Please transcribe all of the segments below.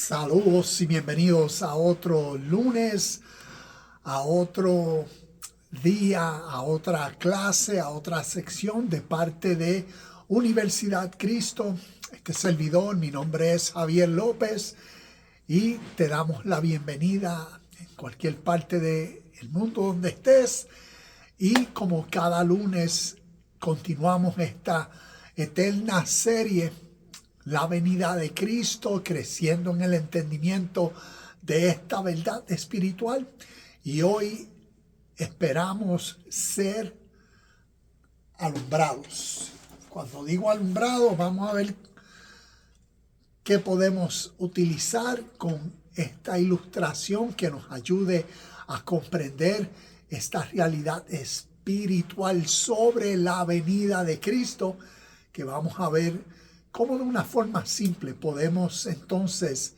Saludos y bienvenidos a otro lunes, a otro día, a otra clase, a otra sección de parte de Universidad Cristo. Este servidor, mi nombre es Javier López y te damos la bienvenida en cualquier parte del mundo donde estés. Y como cada lunes continuamos esta eterna serie, la venida de Cristo, creciendo en el entendimiento de esta verdad espiritual. Y hoy esperamos ser alumbrados. Cuando digo alumbrados, vamos a ver qué podemos utilizar con esta ilustración que nos ayude a comprender esta realidad espiritual sobre la venida de Cristo, que vamos a ver cómo de una forma simple podemos entonces,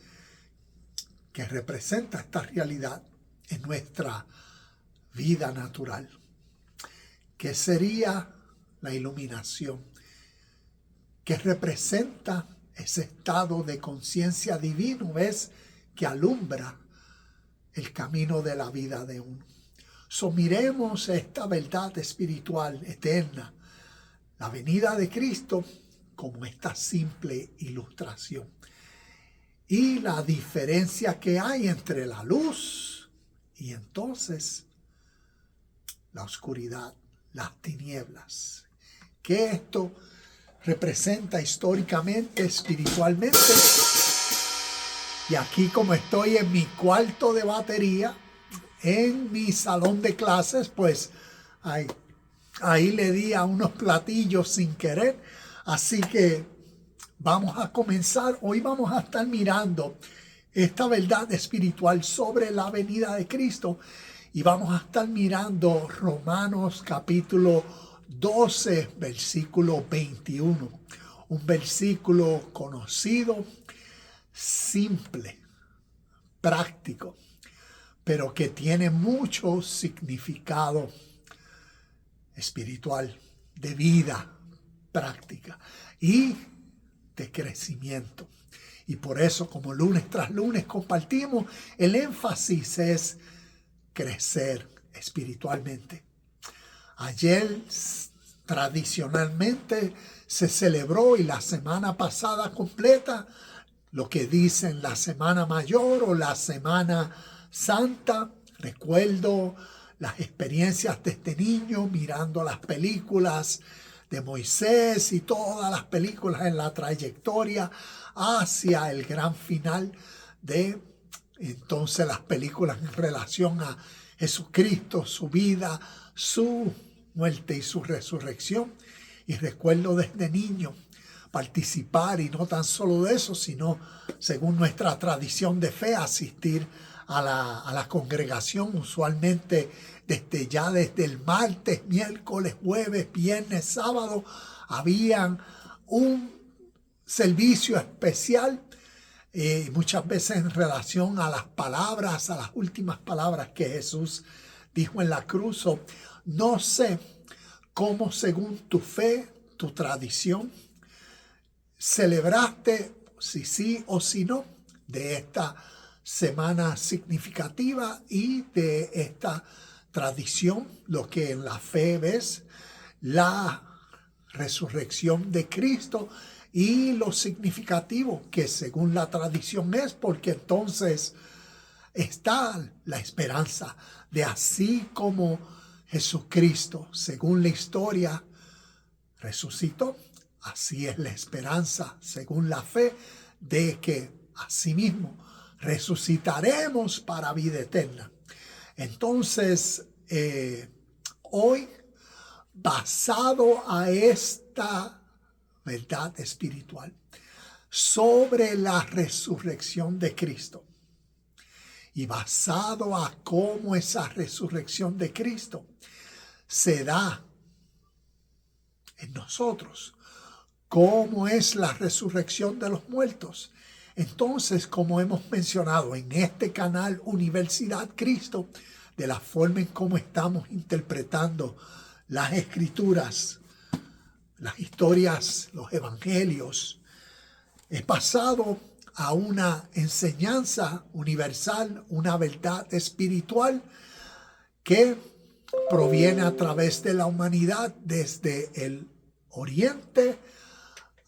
que representa esta realidad en nuestra vida natural. ¿Qué sería la iluminación? ¿Qué representa ese estado de conciencia divino? Es que alumbra el camino de la vida de uno. Miremos esta verdad espiritual eterna, la venida de Cristo, como esta simple ilustración. Y la diferencia que hay entre la luz y entonces la oscuridad, las tinieblas. ¿Qué esto representa históricamente, espiritualmente? Y aquí, como estoy en mi cuarto de batería, en mi salón de clases, pues ahí le di a unos platillos sin querer. Así que vamos a comenzar. Hoy vamos a estar mirando esta verdad espiritual sobre la venida de Cristo. Y vamos a estar mirando Romanos capítulo 12, versículo 21. Un versículo conocido, simple, práctico, pero que tiene mucho significado espiritual, de vida práctica y de crecimiento. Y por eso, como lunes tras lunes compartimos, el énfasis es crecer espiritualmente. Ayer tradicionalmente se celebró, y la semana pasada completa, lo que dicen la Semana Mayor o la Semana Santa. Recuerdo las experiencias de este niño mirando las películas de Moisés y todas las películas en la trayectoria hacia el gran final de entonces las películas en relación a Jesucristo, su vida, su muerte y su resurrección. Y recuerdo desde niño participar, y no tan solo de eso, sino según nuestra tradición de fe, asistir a la congregación, usualmente desde el martes, miércoles, jueves, viernes, sábado, habían un servicio especial, muchas veces en relación a las palabras, a las últimas palabras que Jesús dijo en la cruz. No sé cómo, según tu fe, tu tradición, celebraste, si sí o si no, de esta semana significativa y de esta tradición, lo que en la fe ves, la resurrección de Cristo y lo significativo que según la tradición es, porque entonces está la esperanza de así como Jesucristo, según la historia, resucitó, así es la esperanza, según la fe, de que asimismo resucitaremos para vida eterna. Entonces, hoy, basado a esta verdad espiritual sobre la resurrección de Cristo y basado a cómo esa resurrección de Cristo se da en nosotros, cómo es la resurrección de los muertos. Entonces, como hemos mencionado en este canal Universidad Cristo, de la forma en cómo estamos interpretando las escrituras, las historias, los evangelios, es basado a una enseñanza universal, una verdad espiritual que proviene a través de la humanidad desde el oriente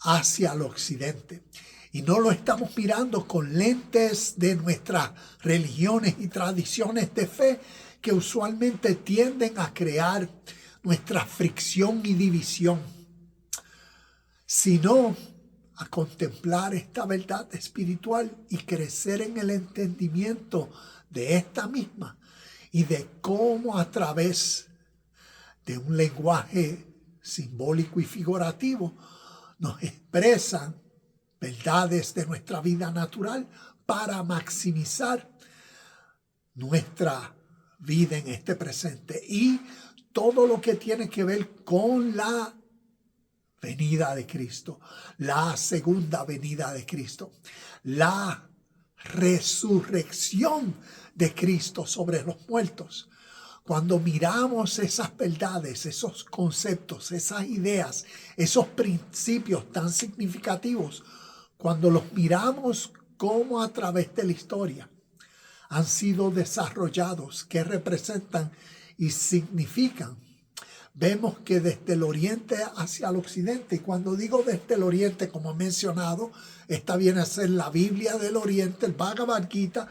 hacia el occidente. Y no lo estamos mirando con lentes de nuestras religiones y tradiciones de fe que usualmente tienden a crear nuestra fricción y división, sino a contemplar esta verdad espiritual y crecer en el entendimiento de esta misma y de cómo a través de un lenguaje simbólico y figurativo nos expresan verdades de nuestra vida natural para maximizar nuestra vida en este presente y todo lo que tiene que ver con la venida de Cristo, la segunda venida de Cristo, la resurrección de Cristo sobre los muertos. Cuando miramos esas verdades, esos conceptos, esas ideas, esos principios tan significativos, cuando los miramos como a través de la historia han sido desarrollados, que representan y significan, vemos que desde el oriente hacia el occidente, y cuando digo desde el oriente, como he mencionado, esta viene a ser la Biblia del oriente, el Bhagavad Gita.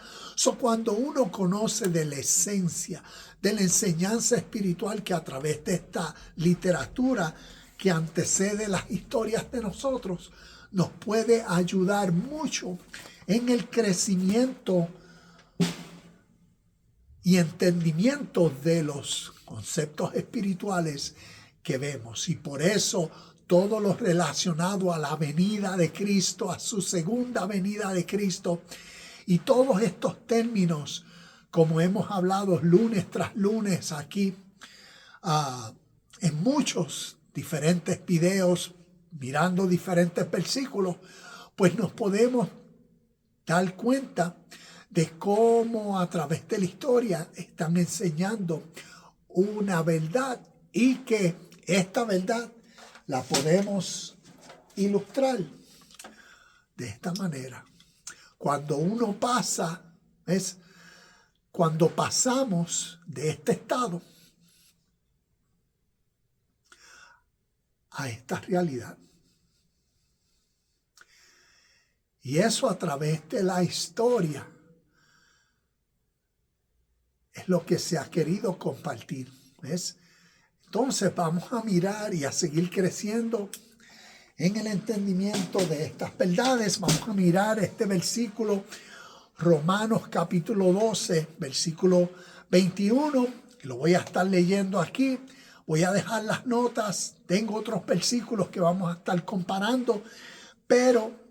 Cuando uno conoce de la esencia, de la enseñanza espiritual que a través de esta literatura que antecede las historias de nosotros, nos puede ayudar mucho en el crecimiento y entendimiento de los conceptos espirituales que vemos. Y por eso todo lo relacionado a la venida de Cristo, a su segunda venida de Cristo, y todos estos términos, como hemos hablado lunes tras lunes aquí, en muchos diferentes videos, mirando diferentes versículos, pues nos podemos dar cuenta de cómo a través de la historia están enseñando una verdad y que esta verdad la podemos ilustrar de esta manera. Cuando uno pasa, cuando pasamos de este estado a esta realidad. Y eso a través de la historia es lo que se ha querido compartir. ¿Ves? Entonces vamos a mirar y a seguir creciendo en el entendimiento de estas verdades. Vamos a mirar este versículo, Romanos capítulo 12, versículo 21. Lo voy a estar leyendo aquí. Voy a dejar las notas. Tengo otros versículos que vamos a estar comparando, pero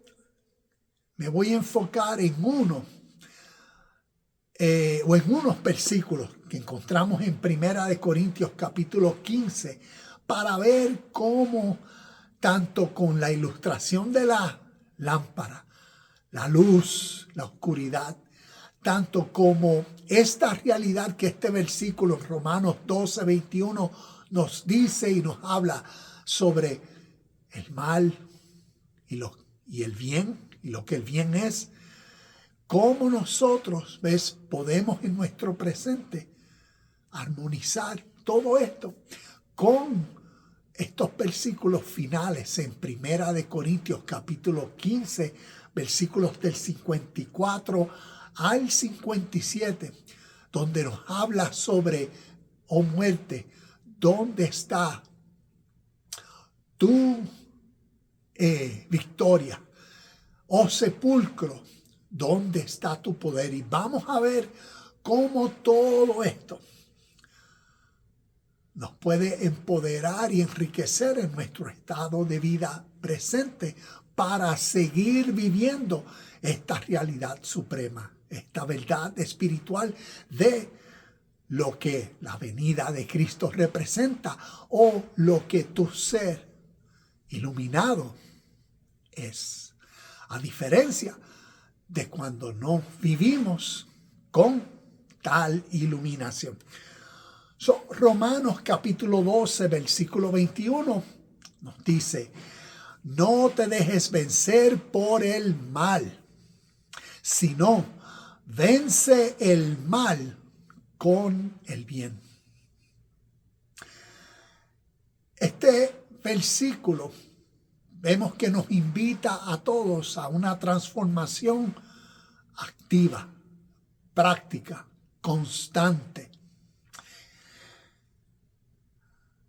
me voy a enfocar en uno o en unos versículos que encontramos en Primera de Corintios capítulo 15 para ver cómo tanto con la ilustración de la lámpara, la luz, la oscuridad, tanto como esta realidad que este versículo en Romanos 12, 21 nos dice y nos habla sobre el mal y el bien y lo que el bien es, cómo nosotros, podemos en nuestro presente armonizar todo esto con estos versículos finales en Primera de Corintios capítulo 15, versículos del 54 al 57, donde nos habla sobre, oh muerte, ¿dónde está tu victoria? Oh sepulcro, ¿dónde está tu poder? Y vamos a ver cómo todo esto nos puede empoderar y enriquecer en nuestro estado de vida presente para seguir viviendo esta realidad suprema, esta verdad espiritual de lo que la venida de Cristo representa o lo que tu ser iluminado es. A diferencia de cuando no vivimos con tal iluminación. Romanos capítulo 12, versículo 21 nos dice: no te dejes vencer por el mal, sino vence el mal con el bien. Este versículo vemos que nos invita a todos a una transformación activa, práctica, constante,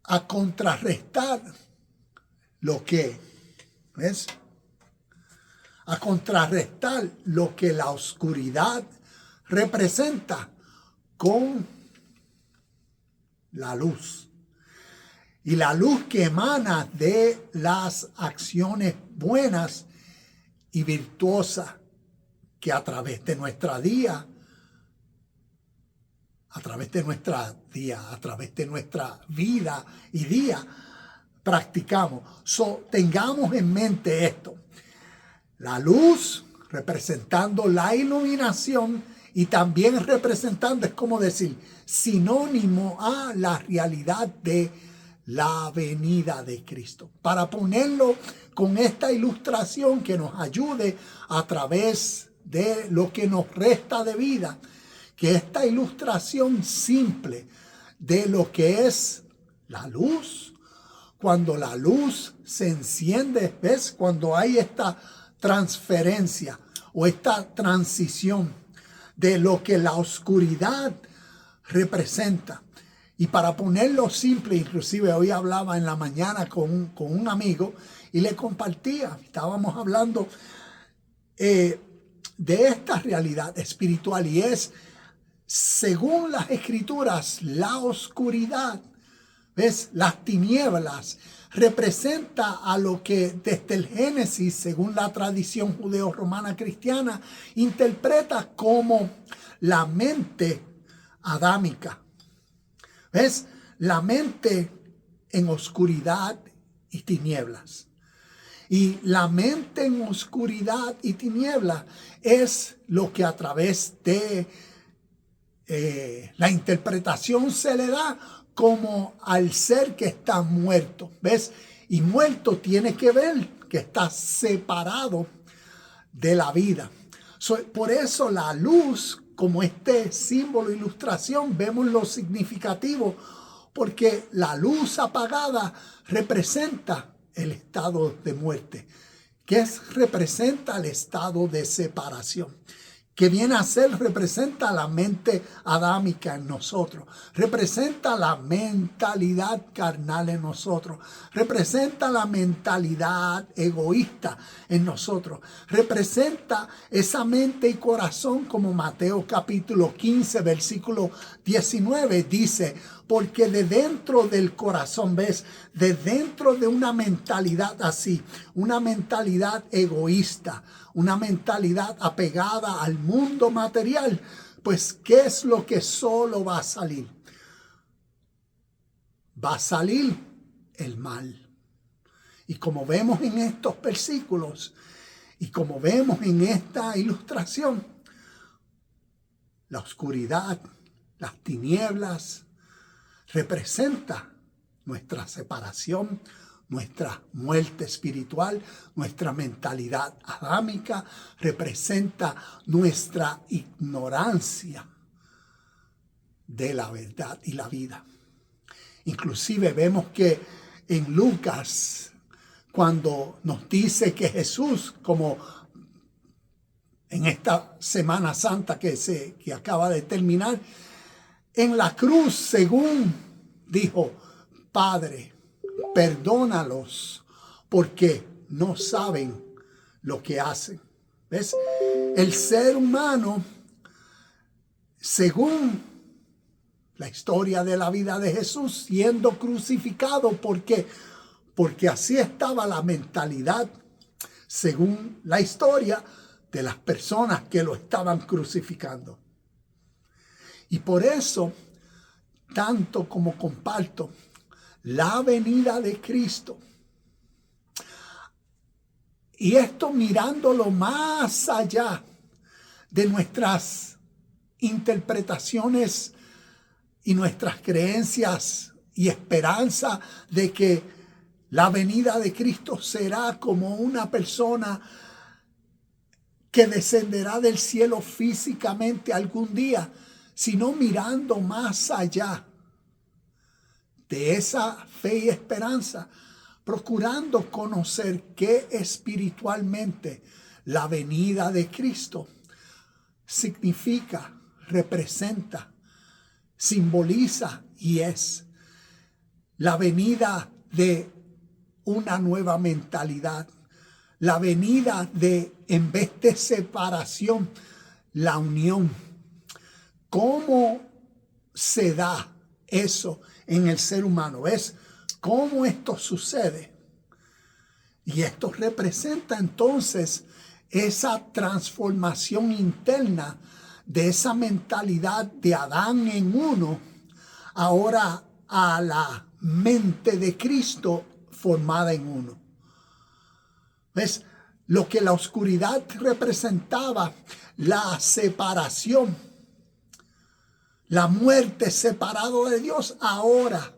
a contrarrestar a contrarrestar lo que la oscuridad representa con la luz. Y la luz que emana de las acciones buenas y virtuosas que a través de nuestra vida y día practicamos. Tengamos en mente esto. La luz representando la iluminación y también representando, es como decir, sinónimo a la realidad de la venida de Cristo. Para ponerlo con esta ilustración que nos ayude a través de lo que nos resta de vida, que esta ilustración simple de lo que es la luz, cuando la luz se enciende, ¿ves? Cuando hay esta transferencia o esta transición de lo que la oscuridad representa. Y para ponerlo simple, inclusive hoy hablaba en la mañana con un amigo y le compartía, estábamos hablando de esta realidad espiritual, y es, según las escrituras, la oscuridad, ¿ves? Las tinieblas representa a lo que desde el Génesis, según la tradición judeo-romana cristiana, interpreta como la mente adámica. ¿Ves? La mente en oscuridad y tinieblas. Y la mente en oscuridad y tinieblas es lo que a través de la interpretación se le da como al ser que está muerto. ¿Ves? Y muerto tiene que ver que está separado de la vida. Por eso la luz, como este símbolo, ilustración, vemos lo significativo, porque la luz apagada representa el estado de muerte, representa el estado de separación, que viene a ser, representa la mente adámica en nosotros, representa la mentalidad carnal en nosotros, representa la mentalidad egoísta en nosotros, representa esa mente y corazón, como Mateo capítulo 15, versículo 19 dice, porque de dentro del corazón, ¿ves? De dentro de una mentalidad así, una mentalidad egoísta, una mentalidad apegada al mundo material, pues ¿qué es lo que solo va a salir? Va a salir el mal. Y como vemos en estos versículos y como vemos en esta ilustración, la oscuridad, las tinieblas, representa nuestra separación, nuestra muerte espiritual, nuestra mentalidad adámica, representa nuestra ignorancia de la verdad y la vida. Inclusive vemos que en Lucas, cuando nos dice que Jesús, como en esta Semana Santa que acaba de terminar, en la cruz, según dijo, Padre, perdónalos porque no saben lo que hacen. ¿Ves? El ser humano, según la historia de la vida de Jesús, siendo crucificado, porque así estaba la mentalidad, según la historia, de las personas que lo estaban crucificando. Y por eso, tanto como comparto la venida de Cristo, y esto mirándolo más allá de nuestras interpretaciones y nuestras creencias y esperanza de que la venida de Cristo será como una persona que descenderá del cielo físicamente algún día, sino mirando más allá de esa fe y esperanza, procurando conocer qué espiritualmente la venida de Cristo significa, representa, simboliza y es la venida de una nueva mentalidad, la venida de, en vez de separación, la unión. ¿Cómo se da eso en el ser humano? ¿Ves cómo esto sucede? Y esto representa entonces esa transformación interna de esa mentalidad de Adán en uno, ahora a la mente de Cristo formada en uno. ¿Ves? Lo que la oscuridad representaba, la separación, la muerte separado de Dios, ahora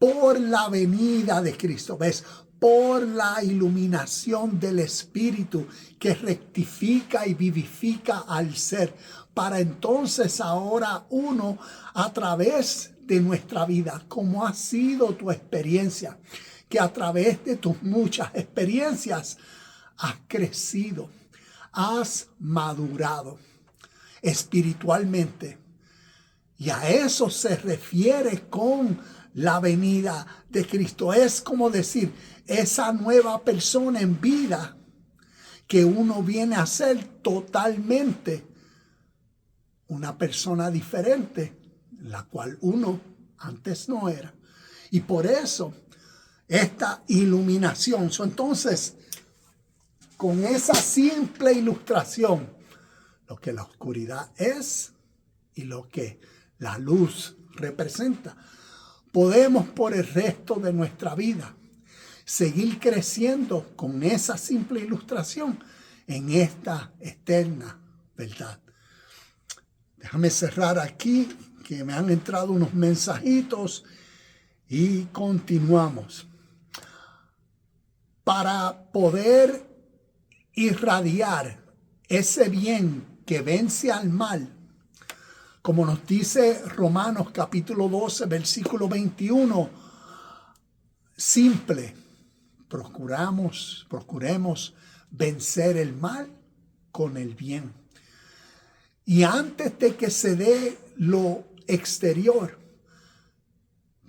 por la venida de Cristo, ¿ves? Por la iluminación del Espíritu que rectifica y vivifica al ser, para entonces ahora uno, a través de nuestra vida, como ha sido tu experiencia, que a través de tus muchas experiencias has crecido, has madurado espiritualmente. Y a eso se refiere con la venida de Cristo. Es como decir, esa nueva persona en vida que uno viene a ser totalmente una persona diferente, la cual uno antes no era. Y por eso esta iluminación. Entonces, con esa simple ilustración, lo que la oscuridad es y lo que la luz representa, podemos por el resto de nuestra vida seguir creciendo con esa simple ilustración en esta eterna verdad. Déjame cerrar aquí, que me han entrado unos mensajitos y continuamos. Para poder irradiar ese bien que vence al mal, como nos dice Romanos capítulo 12, versículo 21, simple, procuremos vencer el mal con el bien. Y antes de que se dé lo exterior,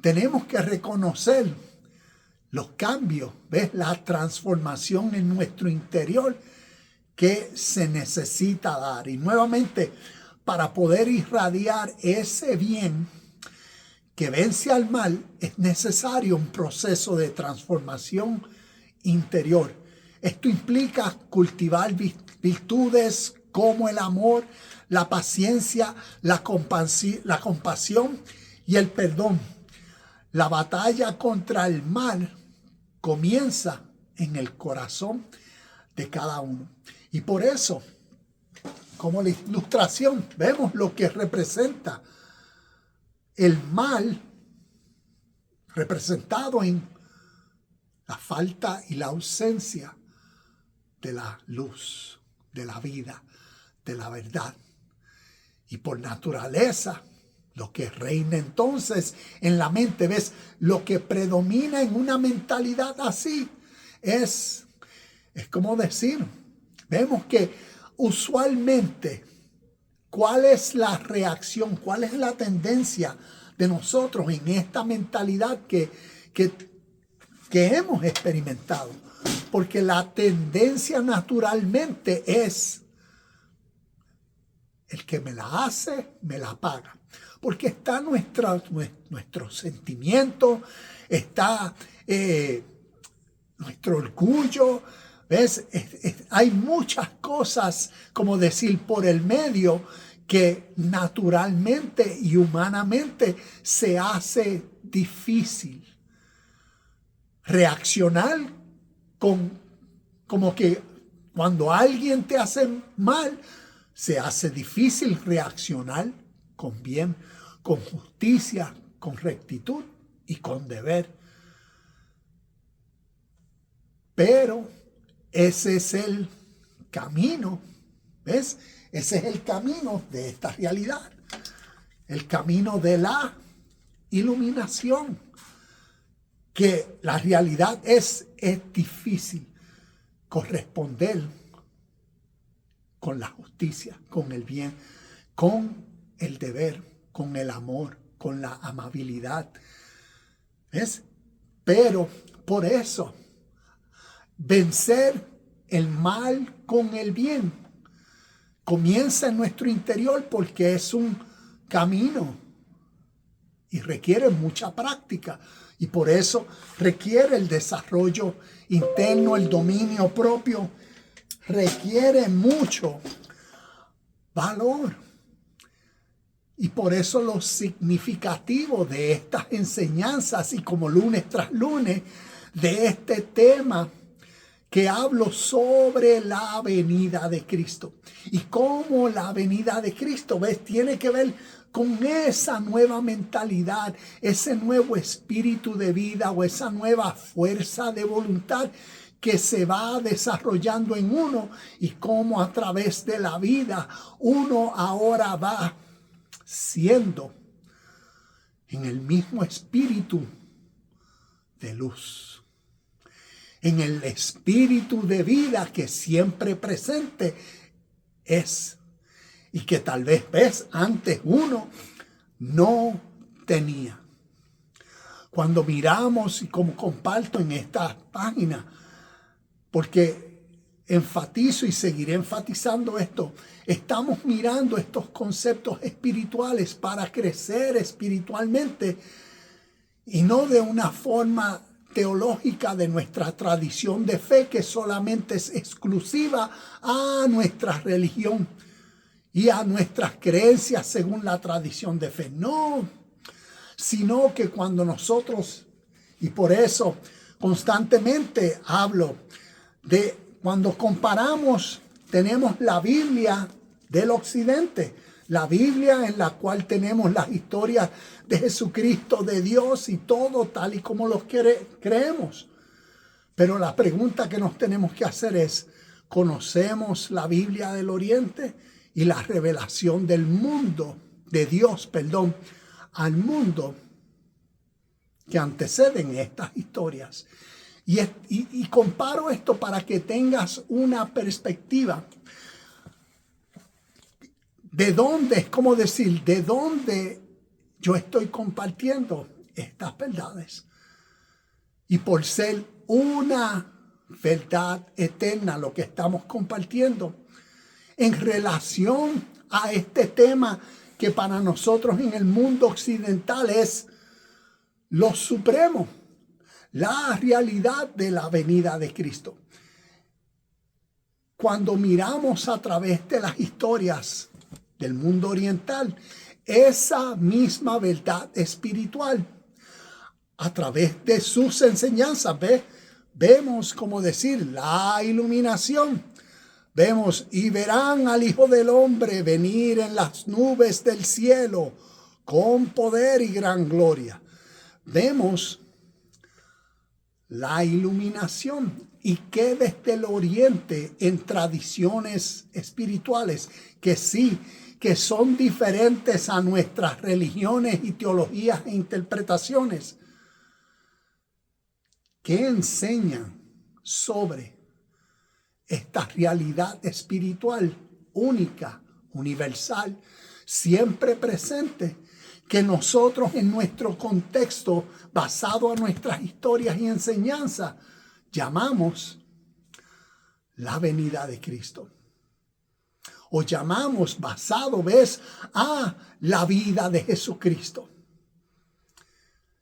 tenemos que reconocer los cambios, ¿ves? La transformación en nuestro interior que se necesita dar. Y nuevamente, para poder irradiar ese bien que vence al mal, es necesario un proceso de transformación interior. Esto implica cultivar virtudes como el amor, la paciencia, la compasión y el perdón. La batalla contra el mal comienza en el corazón de cada uno. Y por eso, como la ilustración, vemos lo que representa el mal representado en la falta y la ausencia de la luz, de la vida, de la verdad. Y por naturaleza, lo que reina entonces en la mente, ¿ves? Lo que predomina en una mentalidad así es como decir, vemos que usualmente, ¿cuál es la reacción? ¿Cuál es la tendencia de nosotros en esta mentalidad que hemos experimentado? Porque la tendencia naturalmente es: el que me la hace, me la paga. Porque está nuestro sentimiento, está nuestro orgullo, ¿ves? Hay muchas cosas, como decir, por el medio que naturalmente y humanamente se hace difícil reaccionar como que cuando alguien te hace mal, se hace difícil reaccionar con bien, con justicia, con rectitud y con deber. Pero ese es el camino ¿Ves? Ese es el camino de esta realidad. El camino de la iluminación. Que la realidad es difícil corresponder con la justicia, con el bien, con el deber, con el amor, con la amabilidad. ¿Ves? Pero por eso, vencer el mal con el bien comienza en nuestro interior porque es un camino y requiere mucha práctica. Y por eso requiere el desarrollo interno, el dominio propio, requiere mucho valor. Y por eso lo significativo de estas enseñanzas y como lunes tras lunes de este tema que hablo sobre la venida de Cristo. Y cómo la venida de Cristo, ¿ves? Tiene que ver con esa nueva mentalidad, ese nuevo espíritu de vida o esa nueva fuerza de voluntad que se va desarrollando en uno y cómo a través de la vida uno ahora va siendo en el mismo espíritu de luz, en el espíritu de vida que siempre presente es y que tal vez, ves, antes uno no tenía. Cuando miramos y como comparto en esta página, porque enfatizo y seguiré enfatizando esto, estamos mirando estos conceptos espirituales para crecer espiritualmente y no de una forma teológica de nuestra tradición de fe que solamente es exclusiva a nuestra religión y a nuestras creencias según la tradición de fe. No, sino que cuando nosotros, y por eso constantemente hablo de cuando comparamos, tenemos la Biblia del occidente, la Biblia en la cual tenemos las historias de Jesucristo, de Dios y todo tal y como los creemos. Pero la pregunta que nos tenemos que hacer es, ¿conocemos la Biblia del Oriente y la revelación del mundo, de Dios, perdón, al mundo que anteceden estas historias? Y comparo esto para que tengas una perspectiva de dónde, es como decir, de dónde yo estoy compartiendo estas verdades. Y por ser una verdad eterna lo que estamos compartiendo en relación a este tema que para nosotros en el mundo occidental es lo supremo, la realidad de la venida de Cristo. Cuando miramos a través de las historias del mundo oriental, esa misma verdad espiritual, a través de sus enseñanzas, vemos, como decir, la iluminación. Vemos, y verán al Hijo del Hombre venir en las nubes del cielo con poder y gran gloria. Vemos la iluminación y que desde el oriente en tradiciones espirituales que sí, que son diferentes a nuestras religiones y teologías e interpretaciones, que enseñan sobre esta realidad espiritual única, universal, siempre presente, que nosotros en nuestro contexto, basado en nuestras historias y enseñanzas, llamamos la venida de Cristo. O llamamos basado, a la vida de Jesucristo.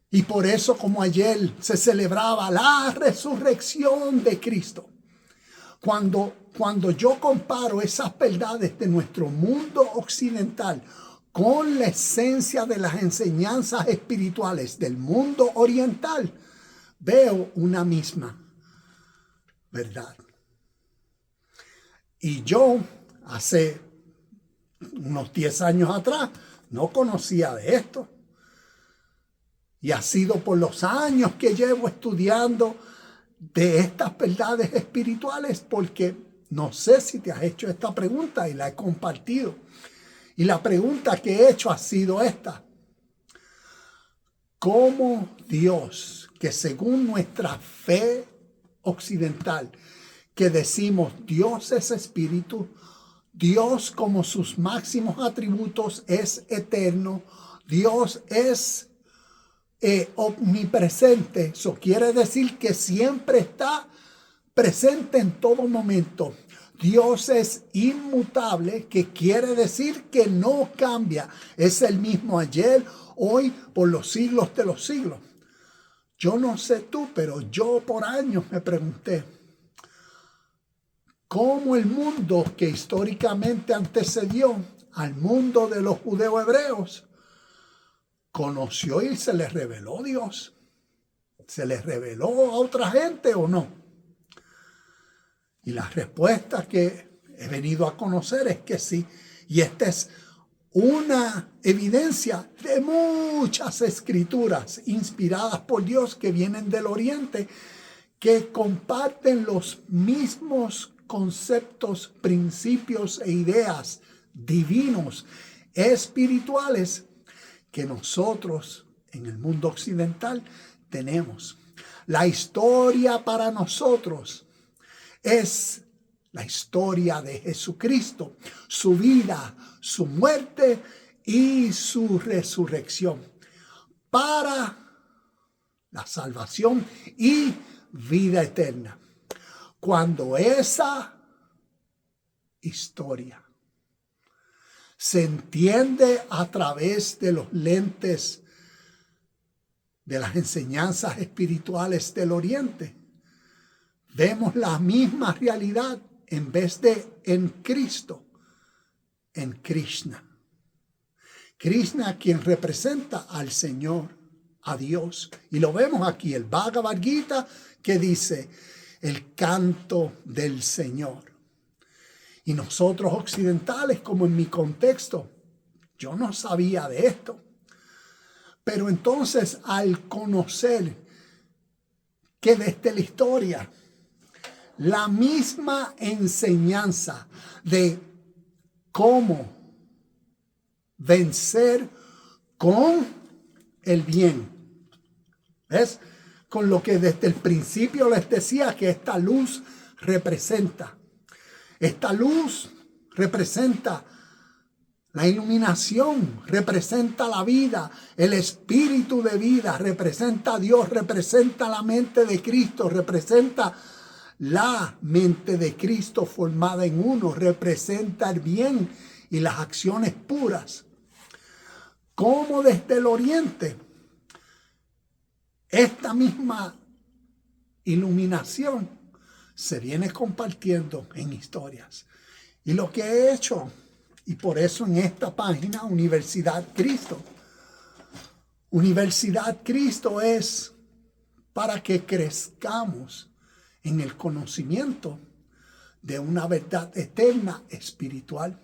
Y por eso, como ayer se celebraba la resurrección de Cristo, cuando yo comparo esas verdades de nuestro mundo occidental con la esencia de las enseñanzas espirituales del mundo oriental, veo una misma verdad. Y yo, hace unos 10 años atrás, no conocía de esto. Y ha sido por los años que llevo estudiando de estas verdades espirituales, porque no sé si te has hecho esta pregunta y la he compartido. Y la pregunta que he hecho ha sido esta. ¿Cómo Dios, que según nuestra fe occidental, que decimos Dios es espíritu, Dios como sus máximos atributos es eterno, Dios es omnipresente, eso quiere decir que siempre está presente en todo momento. Dios es inmutable, que quiere decir que no cambia, es el mismo ayer, hoy, por los siglos de los siglos. Yo no sé tú, pero yo por años me pregunté cómo el mundo que históricamente antecedió al mundo de los judeo-hebreos conoció y se les reveló Dios. ¿Se les reveló a otra gente o no? Y la respuesta que he venido a conocer es que sí. Y esta es una evidencia de muchas escrituras inspiradas por Dios que vienen del Oriente, que comparten los mismos conceptos, principios e ideas divinos, espirituales, que nosotros en el mundo occidental tenemos. La historia para nosotros es la historia de Jesucristo, su vida, su muerte y su resurrección para la salvación y vida eterna. Cuando esa historia se entiende a través de los lentes de las enseñanzas espirituales del Oriente, vemos la misma realidad en vez de en Cristo, en Krishna. Krishna, quien representa al Señor, a Dios. Y lo vemos aquí, el Bhagavad Gita, que dice el canto del Señor. Y nosotros occidentales, como en mi contexto, yo no sabía de esto. Pero entonces, al conocer que desde la historia, la misma enseñanza de cómo vencer con el bien, ¿ves? Con lo que desde el principio les decía que esta luz representa. Esta luz representa la iluminación, representa la vida, el espíritu de vida, representa a Dios, representa la mente de Cristo, representa la mente de Cristo formada en uno, representa el bien y las acciones puras. Como desde el Oriente, esta misma iluminación se viene compartiendo en historias. Y lo que he hecho, y por eso en esta página, Universidad Cristo. Universidad Cristo es para que crezcamos en el conocimiento de una verdad eterna espiritual.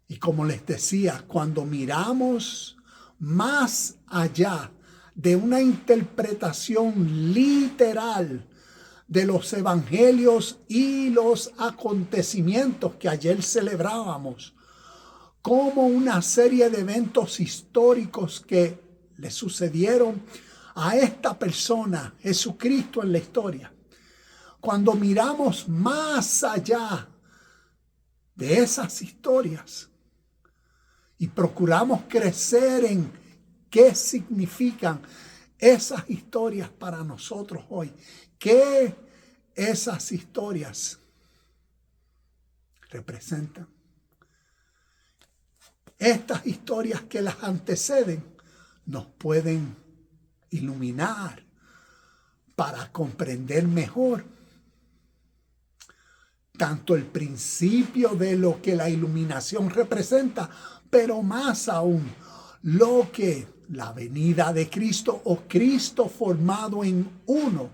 Y como les decía, cuando miramos más allá de una interpretación literal de los evangelios y los acontecimientos que ayer celebrábamos, como una serie de eventos históricos que le sucedieron a esta persona, Jesucristo, en la historia. Cuando miramos más allá de esas historias y procuramos crecer en qué significan esas historias para nosotros hoy, qué esas historias representan. Estas historias que las anteceden nos pueden iluminar para comprender mejor tanto el principio de lo que la iluminación representa, pero más aún lo que la venida de Cristo o Cristo formado en uno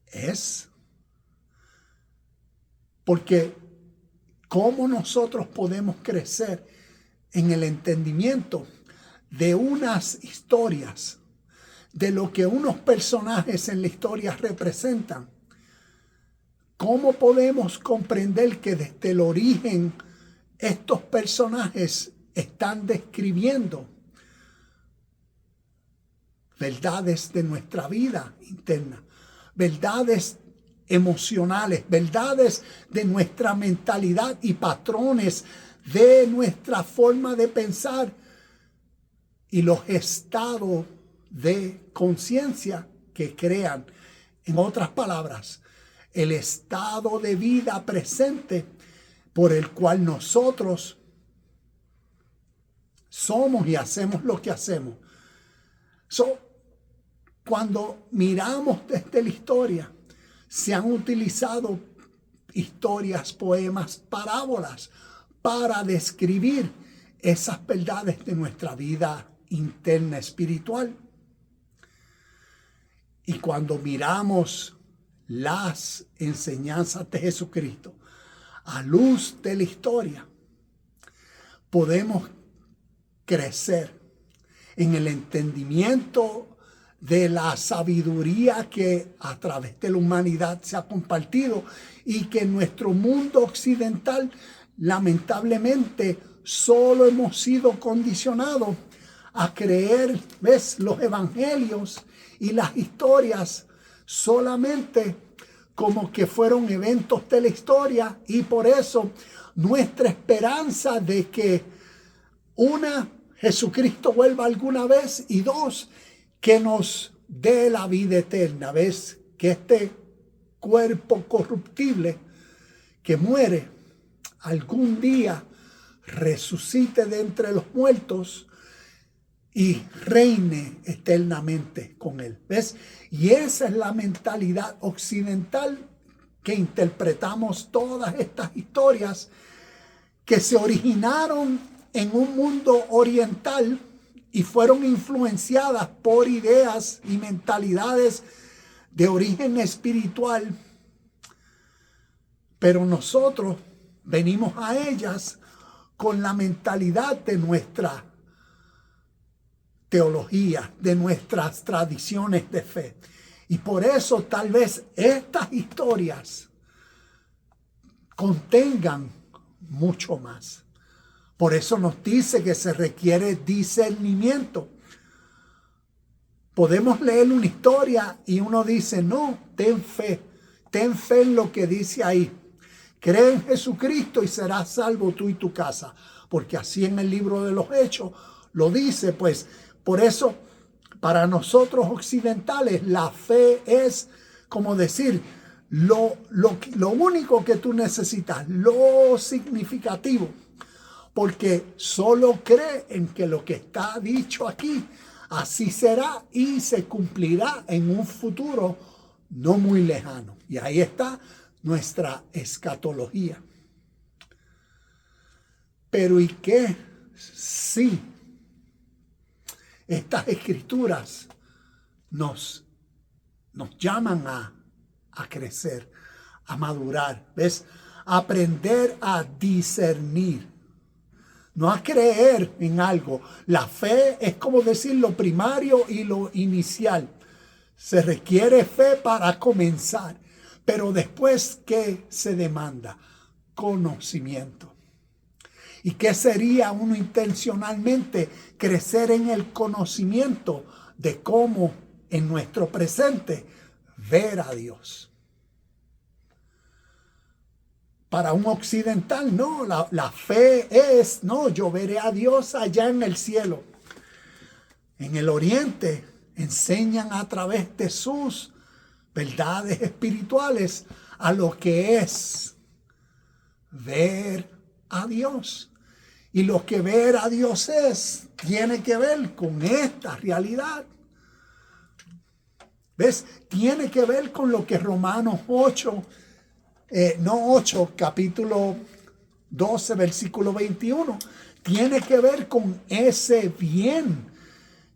es. Porque ¿cómo nosotros podemos crecer en el entendimiento de unas historias, de lo que unos personajes en la historia representan, ¿Cómo podemos comprender que desde el origen estos personajes están describiendo verdades de nuestra vida interna, verdades emocionales, verdades de nuestra mentalidad y patrones de nuestra forma de pensar y los estados de conciencia que crean? En otras palabras, el estado de vida presente por el cual nosotros somos y hacemos lo que hacemos. Cuando miramos desde la historia, se han utilizado historias, poemas, parábolas para describir esas verdades de nuestra vida interna espiritual. Y cuando miramos las enseñanzas de Jesucristo a luz de la historia, podemos crecer en el entendimiento de la sabiduría que a través de la humanidad se ha compartido y que en nuestro mundo occidental lamentablemente solo hemos sido condicionados a creer, los evangelios y las historias solamente como que fueron eventos de la historia, y por eso nuestra esperanza de que Jesucristo vuelva alguna vez, y dos, que nos dé la vida eterna, que este cuerpo corruptible que muere algún día resucite de entre los muertos y reine eternamente con él. Y esa es la mentalidad occidental que interpretamos todas estas historias que se originaron en un mundo oriental y fueron influenciadas por ideas y mentalidades de origen espiritual. Pero nosotros venimos a ellas con la mentalidad de nuestra teología, de nuestras tradiciones de fe. Y por eso tal vez estas historias contengan mucho más. Por eso nos dice que se requiere discernimiento. Podemos leer una historia y uno dice, no, ten fe en lo que dice ahí. Cree en Jesucristo y serás salvo tú y tu casa. Porque así en el libro de los Hechos lo dice, pues. Por eso, para nosotros occidentales, la fe es como decir, lo único que tú necesitas, lo significativo. Porque solo cree en que lo que está dicho aquí, así será y se cumplirá en un futuro no muy lejano. Y ahí está nuestra escatología. Pero ¿y qué si estas escrituras nos llaman a crecer, a madurar? Aprender a discernir. No a creer en algo. La fe es como decir lo primario y lo inicial. Se requiere fe para comenzar. Pero después, ¿qué se demanda? Conocimiento. ¿Y qué sería uno intencionalmente? Crecer en el conocimiento de cómo en nuestro presente ver a Dios. Para un occidental, no, la fe es, no, yo veré a Dios allá en el cielo. En el oriente enseñan a través de sus verdades espirituales a lo que es ver a Dios. Y lo que ver a Dios tiene que ver con esta realidad. Tiene que ver con lo que Romanos 8, capítulo 12, versículo 21, tiene que ver con ese bien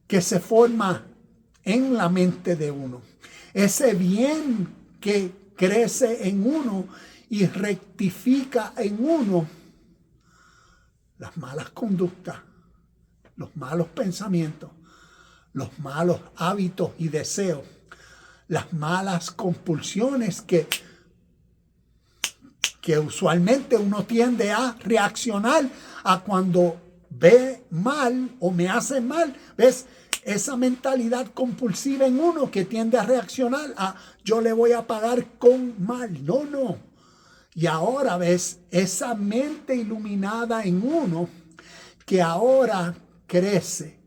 que se forma en la mente de uno. Ese bien que crece en uno y rectifica en uno las malas conductas, los malos pensamientos, los malos hábitos y deseos, las malas compulsiones que que usualmente uno tiende a reaccionar a cuando ve mal o me hace mal. ¿Ves? Esa mentalidad compulsiva en uno que tiende a reaccionar a yo le voy a pagar con mal. No. Y ahora ves esa mente iluminada en uno que ahora crece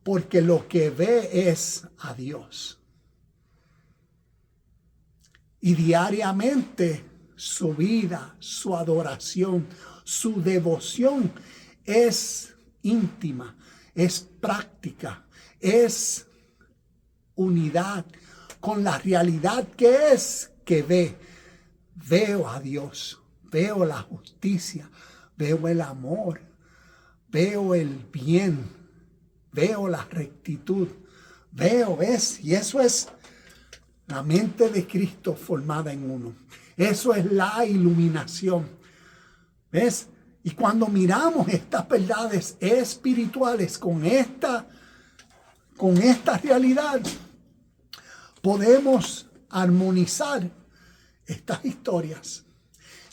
porque lo que ve es a Dios. Y diariamente su vida, su adoración, su devoción es íntima, es práctica, es unidad con la realidad que es que veo a Dios, veo la justicia, veo el amor, veo el bien, veo la rectitud, ¿ves? Y eso es la mente de Cristo formada en uno. Eso es la iluminación. ¿Ves? Y cuando miramos estas verdades espirituales con esta realidad, podemos armonizar estas historias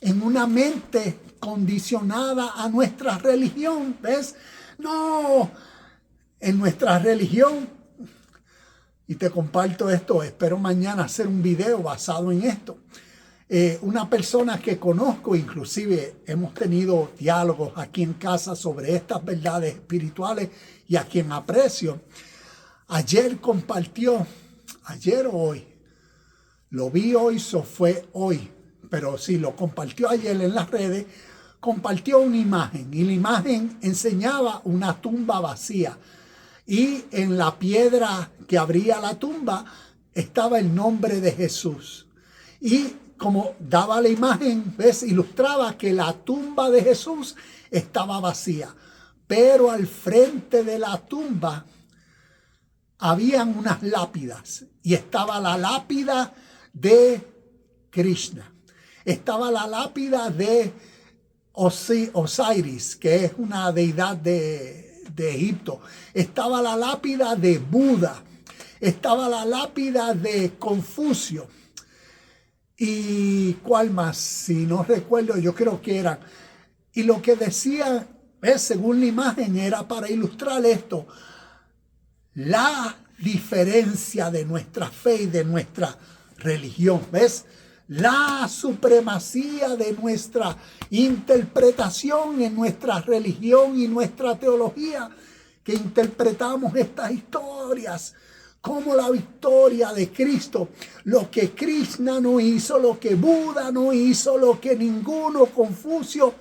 en una mente condicionada a nuestra religión. ¿Ves? No, en nuestra religión, y te comparto esto, espero mañana hacer un video basado en esto. Una persona que conozco, inclusive hemos tenido diálogos aquí en casa sobre estas verdades espirituales y a quien aprecio, ayer compartió, ayer o hoy, lo vi hoy, fue hoy, pero sí, lo compartió ayer en las redes, compartió una imagen y la imagen enseñaba una tumba vacía y en la piedra que abría la tumba estaba el nombre de Jesús. Y como daba la imagen, ¿ves? Ilustraba que la tumba de Jesús estaba vacía, pero al frente de la tumba habían unas lápidas y estaba la lápida de Krishna, estaba la lápida de Osiris, que es una deidad de Egipto, estaba la lápida de Buda, estaba la lápida de Confucio y cuál más, si no recuerdo, yo creo que eran. Y lo que decía, según la imagen, era para ilustrar esto, la diferencia de nuestra fe y de nuestra religión. ¿Ves? La supremacía de nuestra interpretación en nuestra religión y nuestra teología, que interpretamos estas historias como la victoria de Cristo, lo que Krishna no hizo, lo que Buda no hizo, lo que ninguno, Confucio,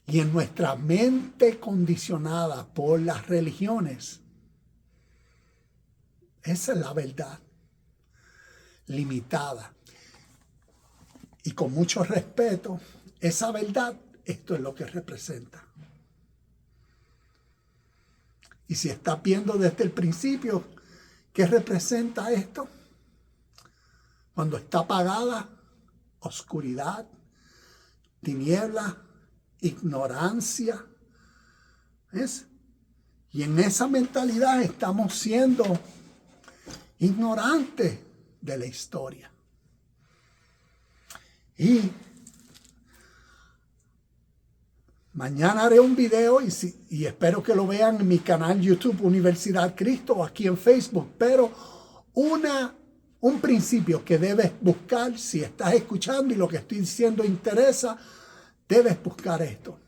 y en nuestra mente condicionada por las religiones. Esa es la verdad, limitada. Y con mucho respeto, esa verdad, esto es lo que representa. Y si estás viendo desde el principio, ¿qué representa esto? Cuando está apagada, oscuridad, tiniebla, ignorancia. ¿Ves? Y en esa mentalidad estamos siendo ignorantes de la historia. Y mañana haré un video y espero que lo vean en mi canal YouTube Universidad Cristo o aquí en Facebook. Pero un principio que debes buscar, si estás escuchando y lo que estoy diciendo interesa, debes buscar esto.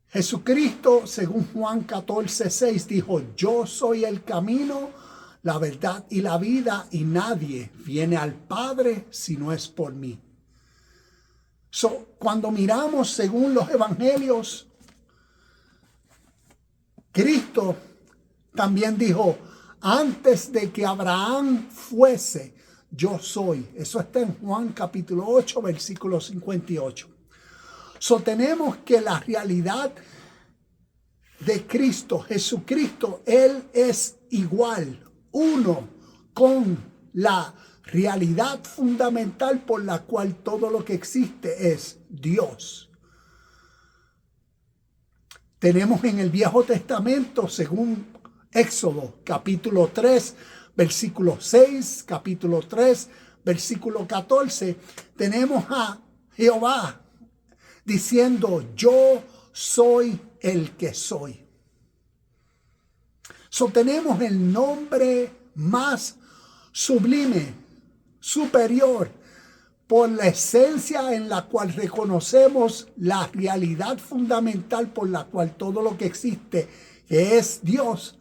Jesucristo, según Juan 14:6, dijo: yo soy el camino, la verdad y la vida, y nadie viene al Padre si no es por mí. Cuando miramos según los evangelios, Cristo también dijo: antes de que Abraham fuese, yo soy. Eso está en Juan capítulo 8, versículo 58. Tenemos que la realidad de Cristo, Jesucristo, Él es igual, uno con la realidad fundamental por la cual todo lo que existe es Dios. Tenemos en el Viejo Testamento, según Éxodo capítulo 3, versículo 6, capítulo 3, versículo 14, tenemos a Jehová diciendo, yo soy el que soy. Tenemos el nombre más sublime, superior, por la esencia en la cual reconocemos la realidad fundamental por la cual todo lo que existe, que es Dios,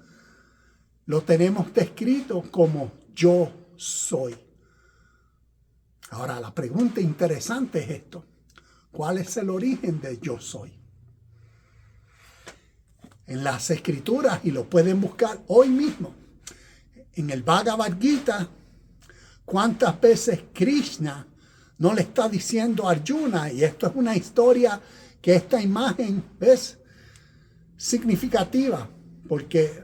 lo tenemos descrito como yo soy. Ahora, la pregunta interesante es esto. ¿Cuál es el origen de yo soy? En las escrituras, y lo pueden buscar hoy mismo, en el Bhagavad Gita, ¿cuántas veces Krishna no le está diciendo a Arjuna? Y esto es una historia que esta imagen es significativa porque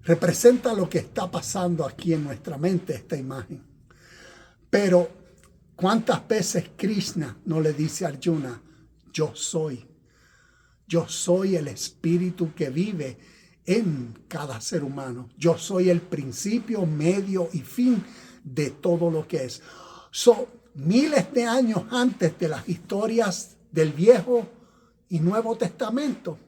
representa lo que está pasando aquí en nuestra mente, esta imagen. Pero ¿cuántas veces Krishna no le dice a Arjuna, yo soy el espíritu que vive en cada ser humano? Yo soy el principio, medio y fin de todo lo que es. Miles de años antes de las historias del Viejo y Nuevo Testamento,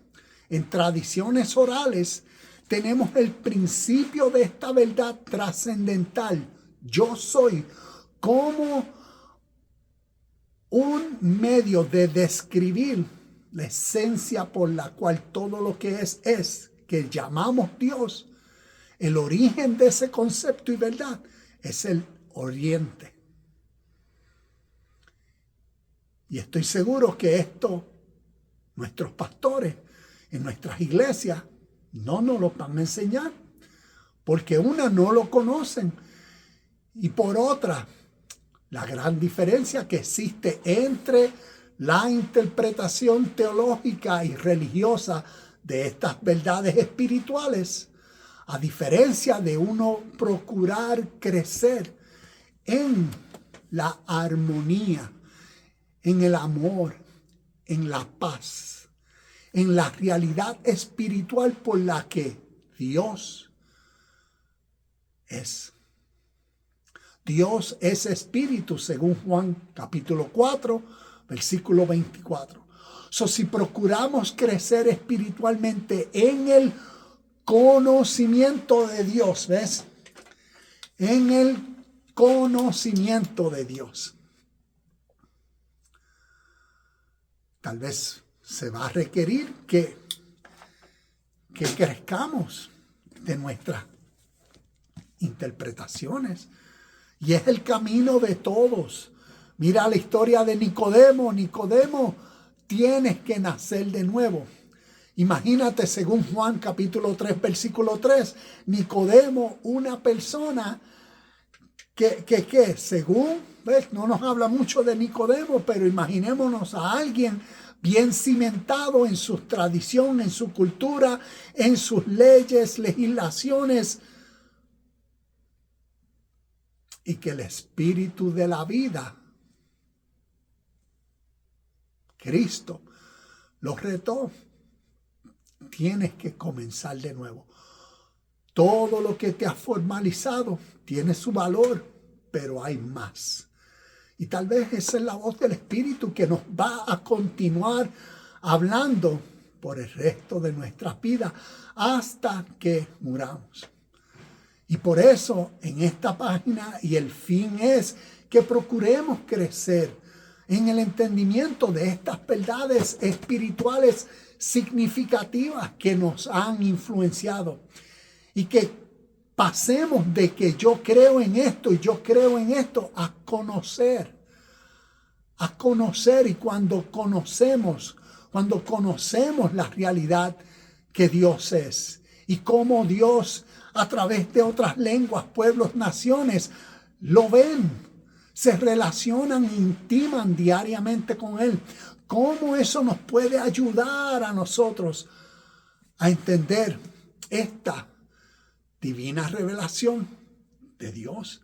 en tradiciones orales, tenemos el principio de esta verdad trascendental. Yo soy como un medio de describir la esencia por la cual todo lo que es, que llamamos Dios. El origen de ese concepto y verdad es el oriente. Y estoy seguro que esto, nuestros pastores en nuestras iglesias no nos lo van a enseñar, porque una, no lo conocen, y por otra, la gran diferencia que existe entre la interpretación teológica y religiosa de estas verdades espirituales, a diferencia de uno procurar crecer en la armonía, en el amor, en la paz, en la realidad espiritual por la que Dios es. Dios es espíritu, según Juan capítulo 4, versículo 24. Si procuramos crecer espiritualmente en el conocimiento de Dios, ¿ves? En el conocimiento de Dios. Tal vez se va a requerir que crezcamos de nuestras interpretaciones. Y es el camino de todos. Mira la historia de Nicodemo. Nicodemo, tienes que nacer de nuevo. Imagínate, según Juan capítulo 3, versículo 3, Nicodemo, una persona que según, ¿ves? No nos habla mucho de Nicodemo, pero imaginémonos a alguien bien cimentado en su tradición, en su cultura, en sus leyes, legislaciones, y que el espíritu de la vida, Cristo, lo retó. Tienes que comenzar de nuevo. Todo lo que te ha formalizado tiene su valor, pero hay más. Y tal vez esa es la voz del Espíritu que nos va a continuar hablando por el resto de nuestras vidas hasta que muramos. Y por eso en esta página, y el fin es que procuremos crecer en el entendimiento de estas verdades espirituales significativas que nos han influenciado, y que pasemos de que yo creo en esto y yo creo en esto a conocer, y cuando conocemos la realidad que Dios es y cómo Dios a través de otras lenguas, pueblos, naciones, lo ven, se relacionan, intiman diariamente con Él. ¿Cómo eso nos puede ayudar a nosotros a entender esta divina revelación de Dios?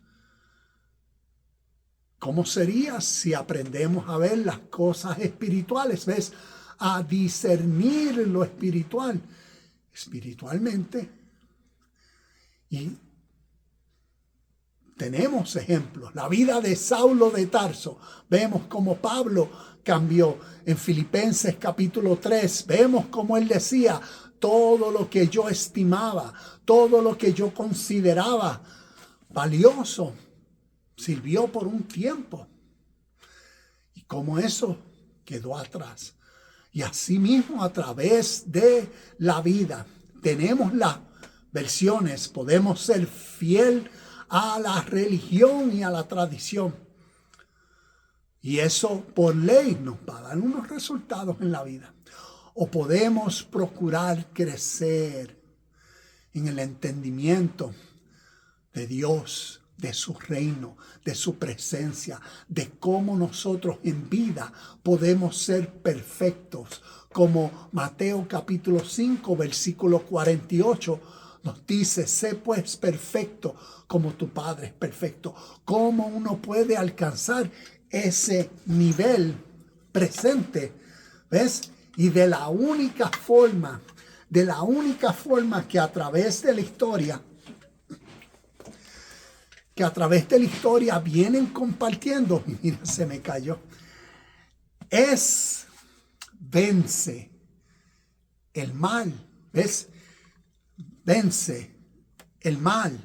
¿Cómo sería si aprendemos a ver las cosas espirituales? ¿Ves? A discernir lo espiritual espiritualmente. Y tenemos ejemplos. La vida de Saulo de Tarso. Vemos cómo Pablo cambió. En Filipenses capítulo 3, vemos cómo él decía, todo lo que yo estimaba, todo lo que yo consideraba valioso, sirvió por un tiempo. Y cómo eso quedó atrás. Y asimismo, a través de la vida, tenemos las versiones, podemos ser fiel a la religión y a la tradición. Y eso por ley nos va a dar unos resultados en la vida. O podemos procurar crecer en el entendimiento de Dios, de su reino, de su presencia, de cómo nosotros en vida podemos ser perfectos. Como Mateo capítulo 5, versículo 48 nos dice, sé pues perfecto como tu Padre es perfecto. ¿Cómo uno puede alcanzar ese nivel presente? ¿Ves? Y de la única forma que a través de la historia vienen compartiendo, mira, se me cayó, es vence el mal, ¿ves? Vence el mal,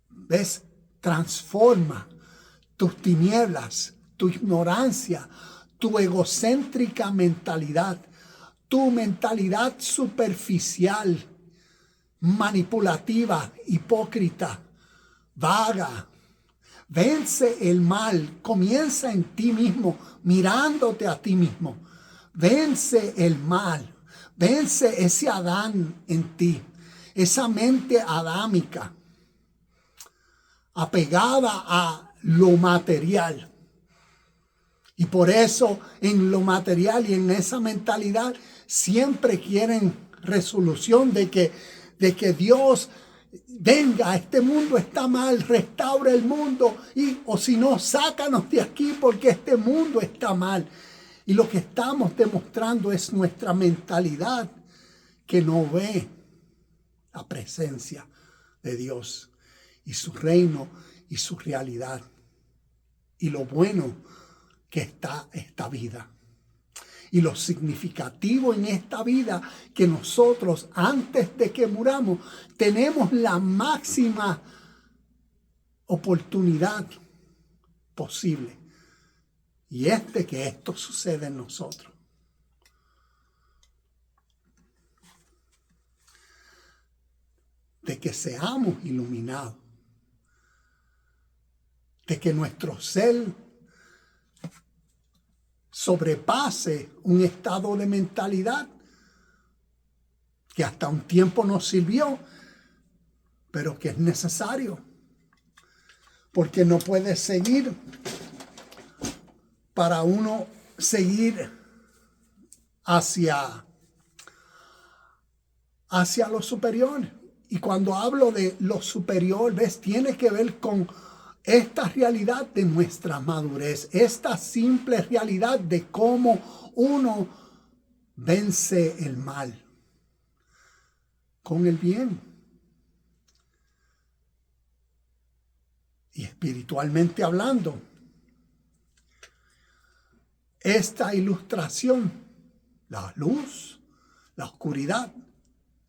¿ves? Transforma tus tinieblas, tu ignorancia, tu egocéntrica mentalidad, tu mentalidad superficial, manipulativa, hipócrita, vaga. Vence el mal, comienza en ti mismo, mirándote a ti mismo. Vence el mal, vence ese Adán en ti, esa mente adámica, apegada a lo material. Y por eso en lo material y en esa mentalidad siempre quieren resolución de que Dios venga, este mundo está mal, restaure el mundo, o si no, sácanos de aquí porque este mundo está mal. Y lo que estamos demostrando es nuestra mentalidad que no ve la presencia de Dios y su reino y su realidad y lo bueno que está esta vida. Y lo significativo en esta vida que nosotros antes de que muramos tenemos la máxima oportunidad posible. Y que esto sucede en nosotros. De que seamos iluminados. De que nuestro ser sobrepase un estado de mentalidad que hasta un tiempo nos sirvió, pero que es necesario. Porque no puede seguir para uno seguir hacia lo superior. Y cuando hablo de lo superior, ¿ves? Tiene que ver con esta realidad de nuestra madurez, esta simple realidad de cómo uno vence el mal con el bien. Y espiritualmente hablando, esta ilustración, la luz, la oscuridad,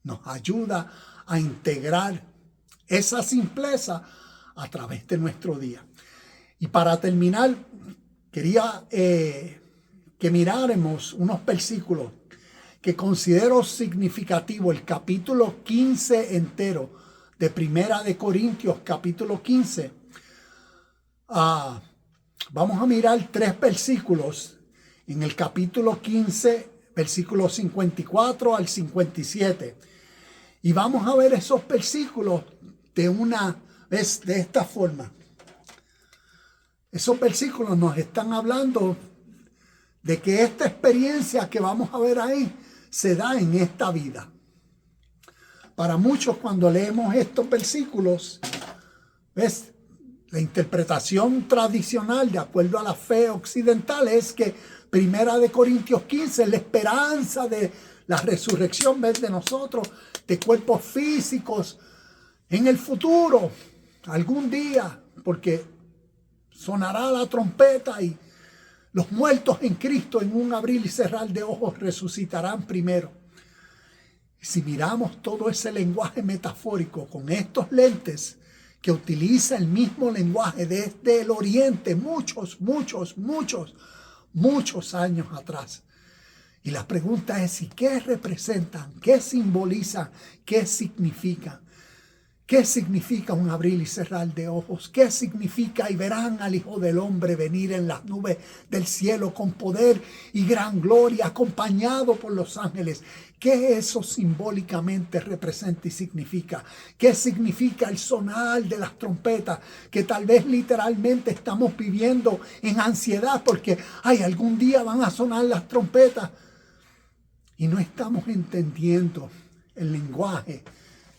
nos ayuda a integrar esa simpleza a través de nuestro día. Y para terminar, quería que miráramos unos versículos que considero significativo. El capítulo 15 entero de Primera de Corintios, capítulo 15. Vamos a mirar 3 versículos en el capítulo 15, versículos 54 al 57. Y vamos a ver esos versículos de esta forma. Esos versículos nos están hablando de que esta experiencia que vamos a ver ahí se da en esta vida. Para muchos, cuando leemos estos versículos, ¿ves? La interpretación tradicional de acuerdo a la fe occidental es que Primera de Corintios 15 es la esperanza de la resurrección, ¿ves? De nosotros, de cuerpos físicos en el futuro. algún día, porque sonará la trompeta y los muertos en Cristo en un abrir y cerrar de ojos resucitarán primero. Si miramos todo ese lenguaje metafórico con estos lentes que utiliza el mismo lenguaje desde el oriente, muchos años atrás. Y la pregunta es, ¿y qué representan? ¿Qué simbolizan? ¿Qué significan? ¿Qué significa un abrir y cerrar de ojos? ¿Qué significa? Y verán al Hijo del Hombre venir en las nubes del cielo con poder y gran gloria, acompañado por los ángeles. ¿Qué eso simbólicamente representa y significa? ¿Qué significa el sonar de las trompetas? Que tal vez literalmente estamos viviendo en ansiedad porque algún día van a sonar las trompetas. Y no estamos entendiendo el lenguaje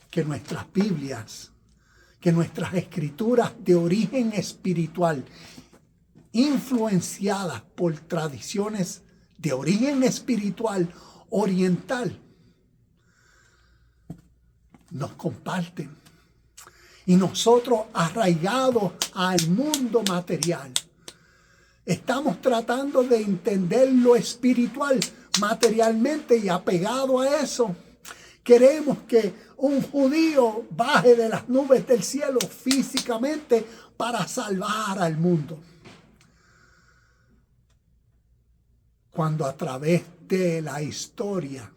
que nuestras Biblias, que nuestras escrituras de origen espiritual, influenciadas por tradiciones de origen espiritual oriental, nos comparten. Y nosotros, arraigados al mundo material, estamos tratando de entender lo espiritual materialmente y apegado a eso, queremos que un judío baje de las nubes del cielo físicamente para salvar al mundo. Cuando a través de la historia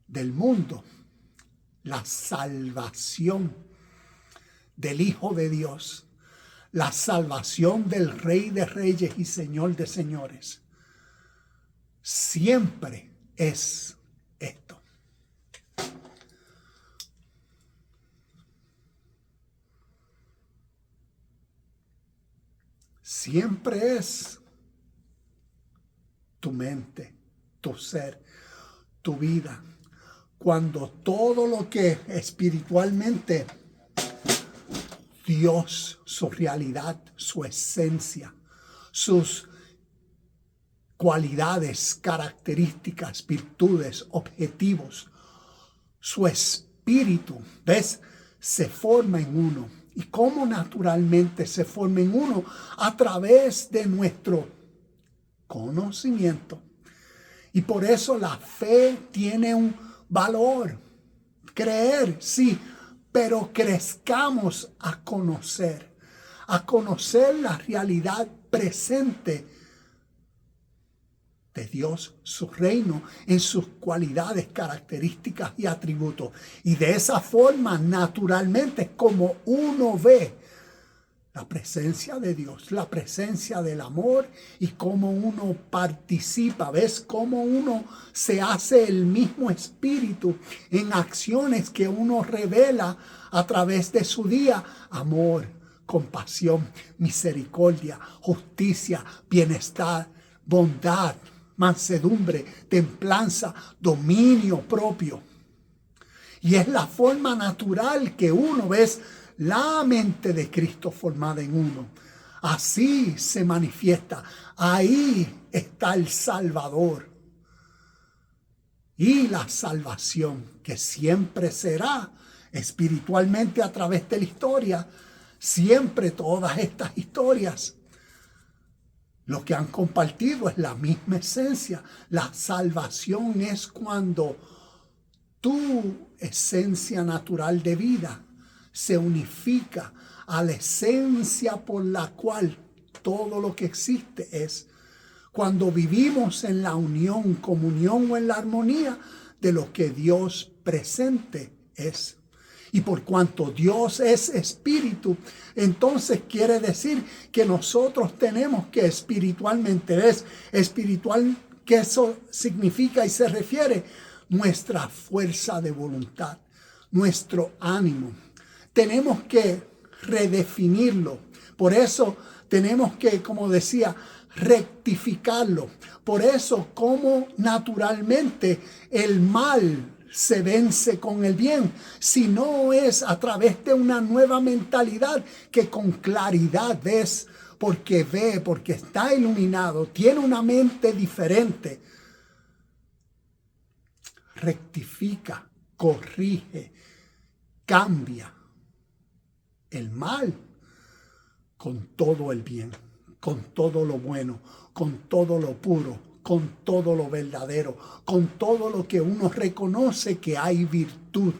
del mundo, la salvación del Hijo de Dios, la salvación del Rey de Reyes y Señor de Señores, siempre es esto. Siempre es tu mente, tu ser, tu vida. Cuando todo lo que espiritualmente Dios, su realidad, su esencia, sus cualidades, características, virtudes, objetivos, su espíritu, ¿ves? Se forma en uno. ¿Y cómo naturalmente se forma en uno? A través de nuestro conocimiento. Y por eso la fe tiene un valor. Creer, sí, pero crezcamos a conocer la realidad presente de Dios, su reino, en sus cualidades, características y atributos. Y de esa forma, naturalmente, es como uno ve la presencia de Dios, la presencia del amor y cómo uno participa. ¿Ves? Cómo uno se hace el mismo espíritu en acciones que uno revela a través de su día. Amor, compasión, misericordia, justicia, bienestar, bondad, mansedumbre, templanza, dominio propio. Y es la forma natural que uno, ¿ves? La mente de Cristo formada en uno. Así se manifiesta. Ahí está el Salvador. Y la salvación, que siempre será espiritualmente a través de la historia. Siempre todas estas historias, lo que han compartido es la misma esencia. La salvación es cuando tu esencia natural de vida se unifica a la esencia por la cual todo lo que existe es. Cuando vivimos en la unión, comunión o en la armonía de lo que Dios presente es. Y por cuanto Dios es espíritu, entonces quiere decir que nosotros tenemos que espiritualmente, ¿ves? Espiritual, que eso significa y se refiere nuestra fuerza de voluntad, nuestro ánimo. Tenemos que redefinirlo. Por eso tenemos que, como decía, rectificarlo. Por eso, como naturalmente el mal se vence con el bien, si no es a través de una nueva mentalidad que con claridad ves, porque ve, porque está iluminado, tiene una mente diferente. Rectifica, corrige, cambia. el mal con todo el bien, con todo lo bueno, con todo lo puro, con todo lo verdadero, con todo lo que uno reconoce que hay virtud,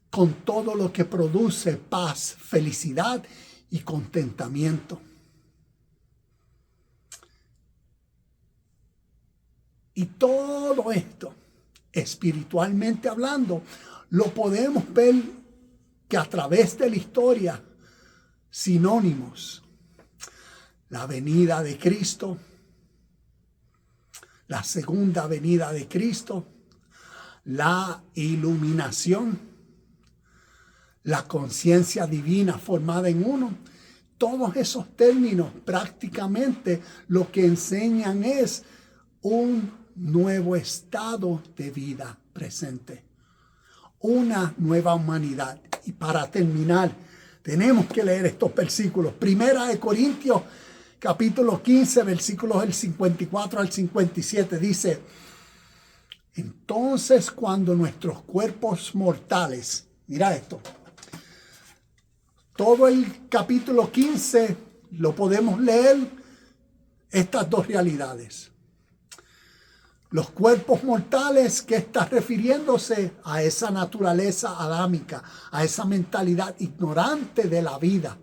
con todo lo que produce paz, felicidad y contentamiento. Y todo esto, espiritualmente hablando, lo podemos ver que a través de la historia, sinónimos, la venida de Cristo, la segunda venida de Cristo, la iluminación, la conciencia divina formada en uno. Todos esos términos prácticamente lo que enseñan es un nuevo estado de vida presente, una nueva humanidad. Y para terminar, tenemos que leer estos versículos. Primera de Corintios, capítulo 15, versículos del 54 al 57, dice: entonces cuando nuestros cuerpos mortales, mira esto, todo el capítulo 15 lo podemos leer, estas dos realidades. Los cuerpos mortales, que está refiriéndose a esa naturaleza adámica, a esa mentalidad ignorante de la vida,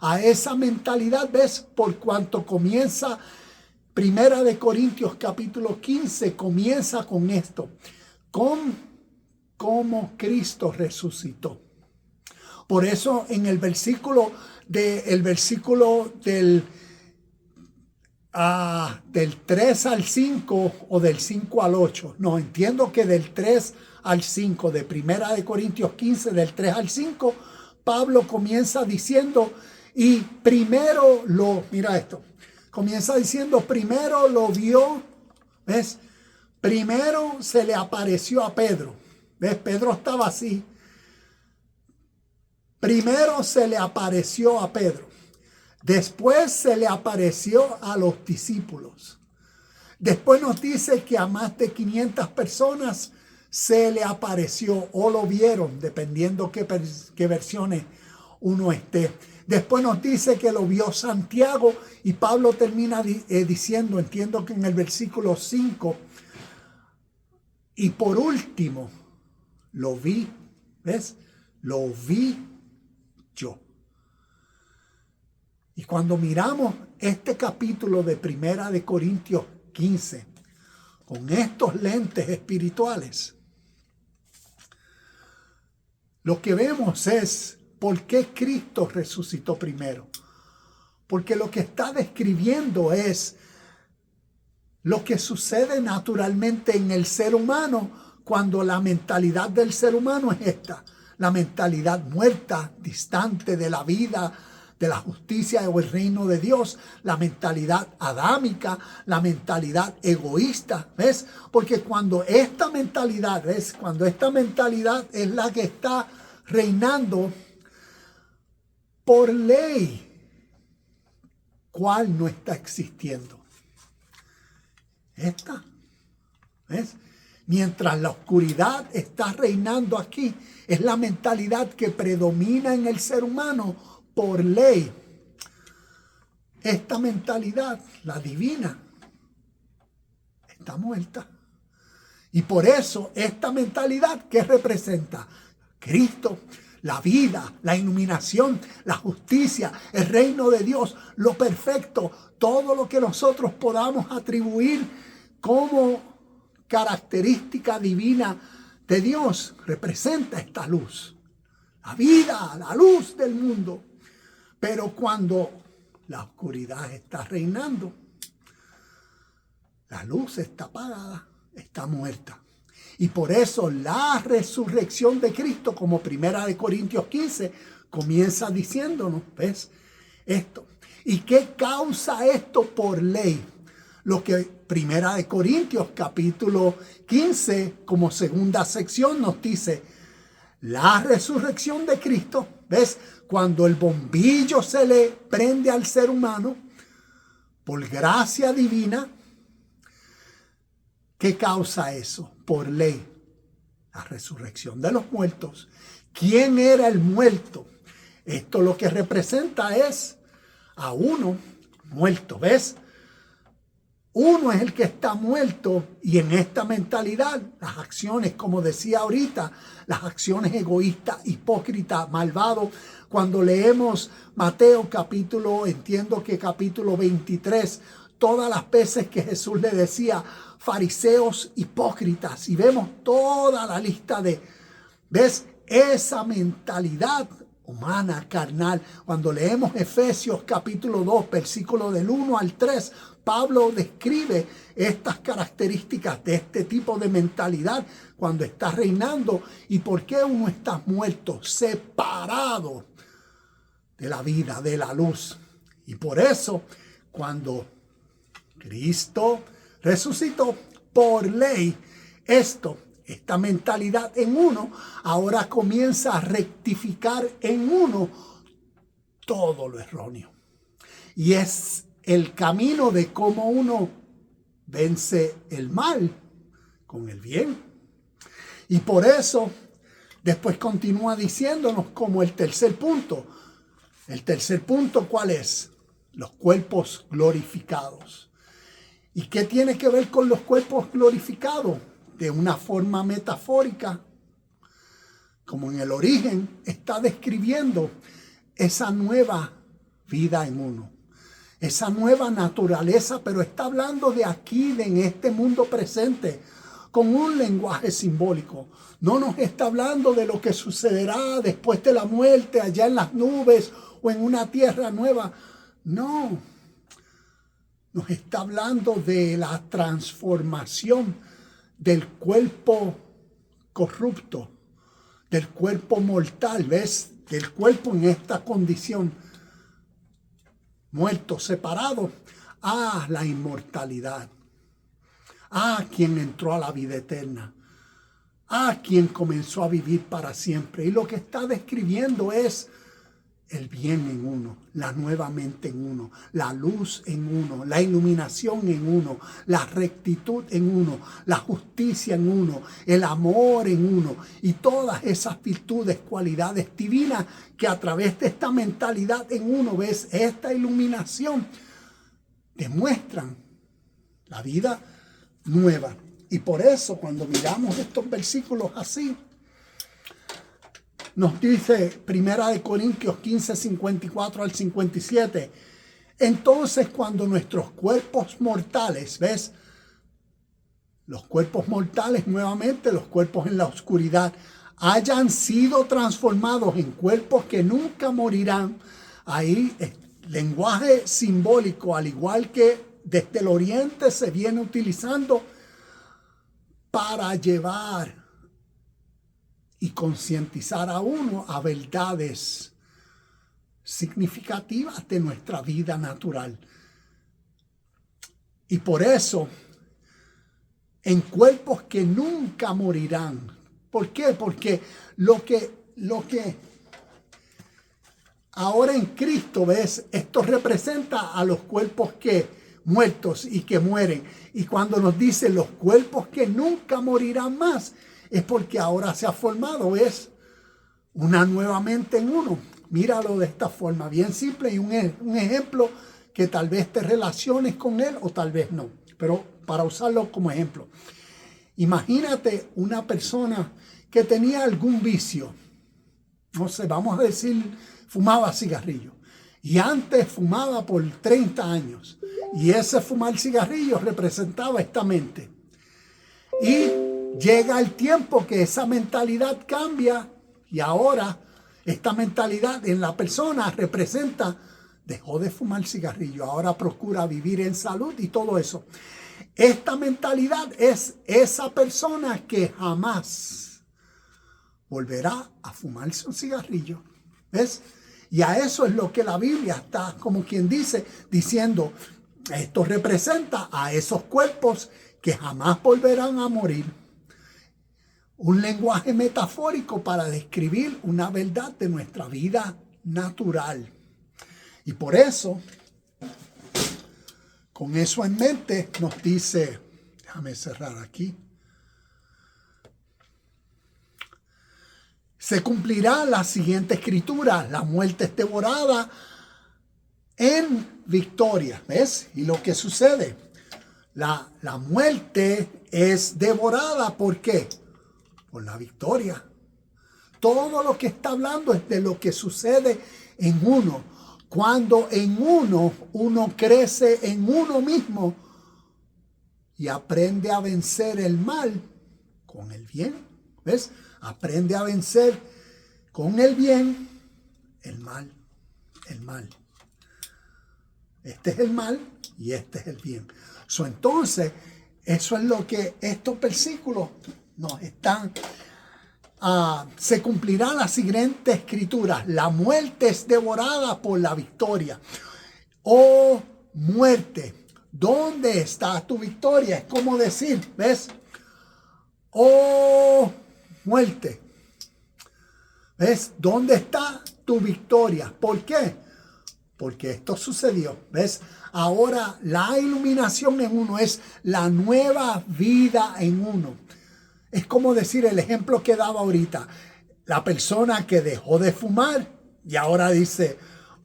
a esa mentalidad, ¿ves? Por cuanto comienza Primera de Corintios capítulo 15, comienza con esto, con cómo Cristo resucitó. Por eso en el versículo del 3 al 5 o del 5 al 8. No, entiendo que del 3 al 5 de Primera de Corintios 15, del 3 al 5, Pablo comienza diciendo, y primero mira esto, comienza diciendo, primero lo vio, ¿ves? Primero se le apareció a Pedro, ¿ves? Pedro estaba así. Primero se le apareció a Pedro. Después se le apareció a los discípulos. Después nos dice que a más de 500 personas se le apareció o lo vieron, dependiendo qué versiones uno esté. Después nos dice que lo vio Santiago y Pablo termina diciendo, entiendo que en el versículo 5, y por último, lo vi, ¿ves? Lo vi yo. Y cuando miramos este capítulo de Primera de Corintios 15, con estos lentes espirituales, lo que vemos es por qué Cristo resucitó primero. Porque lo que está describiendo es lo que sucede naturalmente en el ser humano cuando la mentalidad del ser humano es esta, la mentalidad muerta, distante de la vida, de la justicia o el reino de Dios, la mentalidad adámica, la mentalidad egoísta, ¿ves? Porque cuando esta mentalidad, ¿ves? Cuando esta mentalidad es la que está reinando por ley, ¿cuál no está existiendo? Esta, ¿ves? Mientras la oscuridad está reinando aquí, es la mentalidad que predomina en el ser humano por ley. Esta mentalidad, la divina, está muerta. Y por eso esta mentalidad, ¿qué representa? Cristo, la vida, la iluminación, la justicia, el reino de Dios, lo perfecto, todo lo que nosotros podamos atribuir como característica divina de Dios, representa esta luz. La vida, la luz del mundo. Pero cuando la oscuridad está reinando, la luz está apagada, está muerta. Y por eso la resurrección de Cristo, como Primera de Corintios 15, comienza diciéndonos, ¿ves? Esto. ¿Y qué causa esto por ley? Lo que Primera de Corintios capítulo 15, como segunda sección, nos dice, la resurrección de Cristo, ¿ves? Cuando el bombillo se le prende al ser humano, por gracia divina, ¿qué causa eso? Por ley, la resurrección de los muertos. ¿Quién era el muerto? Esto lo que representa es a uno muerto, ¿ves? Uno es el que está muerto y en esta mentalidad, las acciones, como decía ahorita, las acciones egoístas, hipócritas, malvados. Cuando leemos Mateo entiendo que capítulo 23, todas las veces que Jesús le decía fariseos hipócritas y vemos toda la lista ¿ves? Esa mentalidad humana, carnal. Cuando leemos Efesios capítulo 2, versículo del 1 al 3, Pablo describe estas características de este tipo de mentalidad cuando está reinando y por qué uno está muerto, separado de la vida, de la luz. Y por eso, cuando Cristo resucitó por ley, esta mentalidad en uno, ahora comienza a rectificar en uno todo lo erróneo. Y es el camino de cómo uno vence el mal con el bien. Y por eso, después continúa diciéndonos como el tercer punto. El tercer punto, ¿cuál es? Los cuerpos glorificados. ¿Y qué tiene que ver con los cuerpos glorificados? De una forma metafórica, como en el origen, está describiendo esa nueva vida en uno, esa nueva naturaleza, pero está hablando de aquí, en este mundo presente, con un lenguaje simbólico. No nos está hablando de lo que sucederá después de la muerte, allá en las nubes o en una tierra nueva. No, nos está hablando de la transformación del cuerpo corrupto, del cuerpo mortal, ¿ves? Del cuerpo en esta condición, muerto, separado, a la inmortalidad, a quien entró a la vida eterna, a quien comenzó a vivir para siempre. Y lo que está describiendo es el bien en uno, la nueva mente en uno, la luz en uno, la iluminación en uno, la rectitud en uno, la justicia en uno, el amor en uno y todas esas virtudes, cualidades divinas que a través de esta mentalidad en uno, ves, esta iluminación demuestran la vida nueva. Y por eso cuando miramos estos versículos así, nos dice 1 Corintios 15, 54 al 57. Entonces, cuando nuestros cuerpos mortales, ¿ves? Los cuerpos mortales, nuevamente, los cuerpos en la oscuridad, hayan sido transformados en cuerpos que nunca morirán. Ahí, lenguaje simbólico, al igual que desde el oriente se viene utilizando para llevar y concientizar a uno a verdades significativas de nuestra vida natural. Y por eso, en cuerpos que nunca morirán. ¿Por qué? Porque lo que ahora en Cristo, ¿ves? Esto representa a los cuerpos que muertos y que mueren. Y cuando nos dice los cuerpos que nunca morirán más, es porque ahora se ha formado, ¿ves? Una nueva mente en uno. Míralo de esta forma, bien simple y un ejemplo que tal vez te relaciones con él o tal vez no. Pero para usarlo como ejemplo. Imagínate una persona que tenía algún vicio. No sé, vamos a decir, fumaba cigarrillo. Y antes fumaba por 30 años. Y ese fumar cigarrillo representaba esta mente. Y llega el tiempo que esa mentalidad cambia y ahora esta mentalidad en la persona representa, dejó de fumar cigarrillo, ahora procura vivir en salud y todo eso. Esta mentalidad es esa persona que jamás volverá a fumarse un cigarrillo. ¿Ves? Y a eso es lo que la Biblia está, como quien dice, diciendo, esto representa a esos cuerpos que jamás volverán a morir. Un lenguaje metafórico para describir una verdad de nuestra vida natural. Y por eso, con eso en mente, nos dice, déjame cerrar aquí. se cumplirá la siguiente escritura: la muerte es devorada en victoria. ¿Ves? Y lo que sucede, la muerte es devorada. ¿Por qué? Por la victoria. Todo lo que está hablando es de lo que sucede en uno. Cuando en uno crece en uno mismo y aprende a vencer el mal con el bien. ¿Ves? Aprende a vencer con el bien el mal. El mal. Este es el mal y este es el bien. Entonces, eso es lo que estos versículos nos están... se cumplirá la siguiente escritura: la muerte es devorada por la victoria. Oh muerte, ¿dónde está tu victoria? Es como decir, ¿ves? Oh muerte, ¿ves? ¿Dónde está tu victoria? ¿Por qué? Porque esto sucedió, ¿ves? Ahora la iluminación en uno es la nueva vida en uno. Es como decir el ejemplo que daba ahorita. La persona que dejó de fumar y ahora dice,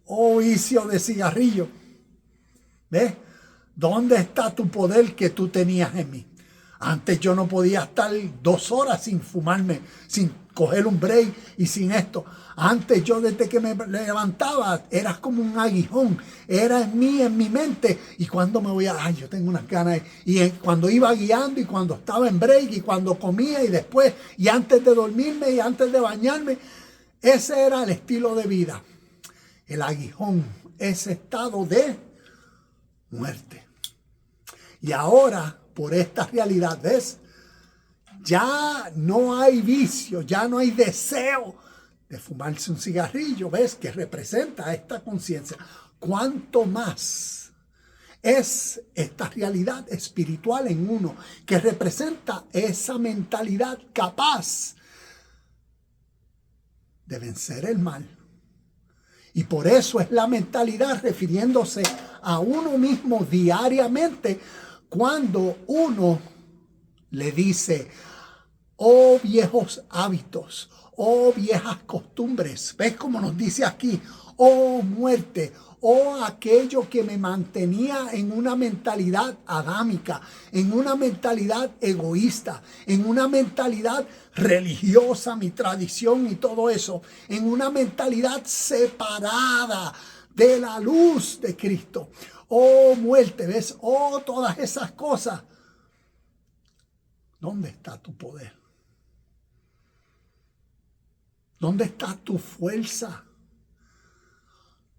oh vicio de cigarrillo. ¿Ves? ¿Dónde está tu poder que tú tenías en mí? Antes yo no podía estar 2 horas sin fumarme, sin coger un break y sin esto. Antes yo desde que me levantaba era como un aguijón. Era en mí, en mi mente. Y cuando me voy a... yo tengo unas ganas. Cuando iba guiando y cuando estaba en break y cuando comía y después y antes de dormirme y antes de bañarme. Ese era el estilo de vida. El aguijón, ese estado de muerte. Y ahora, por esta realidad, ¿ves? Ya no hay vicio, ya no hay deseo de fumarse un cigarrillo, ¿ves? Que representa esta conciencia. ¿Cuánto más es esta realidad espiritual en uno que representa esa mentalidad capaz de vencer el mal? Y por eso es la mentalidad refiriéndose a uno mismo diariamente cuando uno le dice, oh viejos hábitos, oh viejas costumbres. ¿Ves cómo nos dice aquí? Oh muerte, oh aquello que me mantenía en una mentalidad adámica, en una mentalidad egoísta, en una mentalidad religiosa, mi tradición y todo eso, en una mentalidad separada de la luz de Cristo. Oh muerte, ¿ves? Oh todas esas cosas. ¿Dónde está tu poder? ¿Dónde está tu fuerza?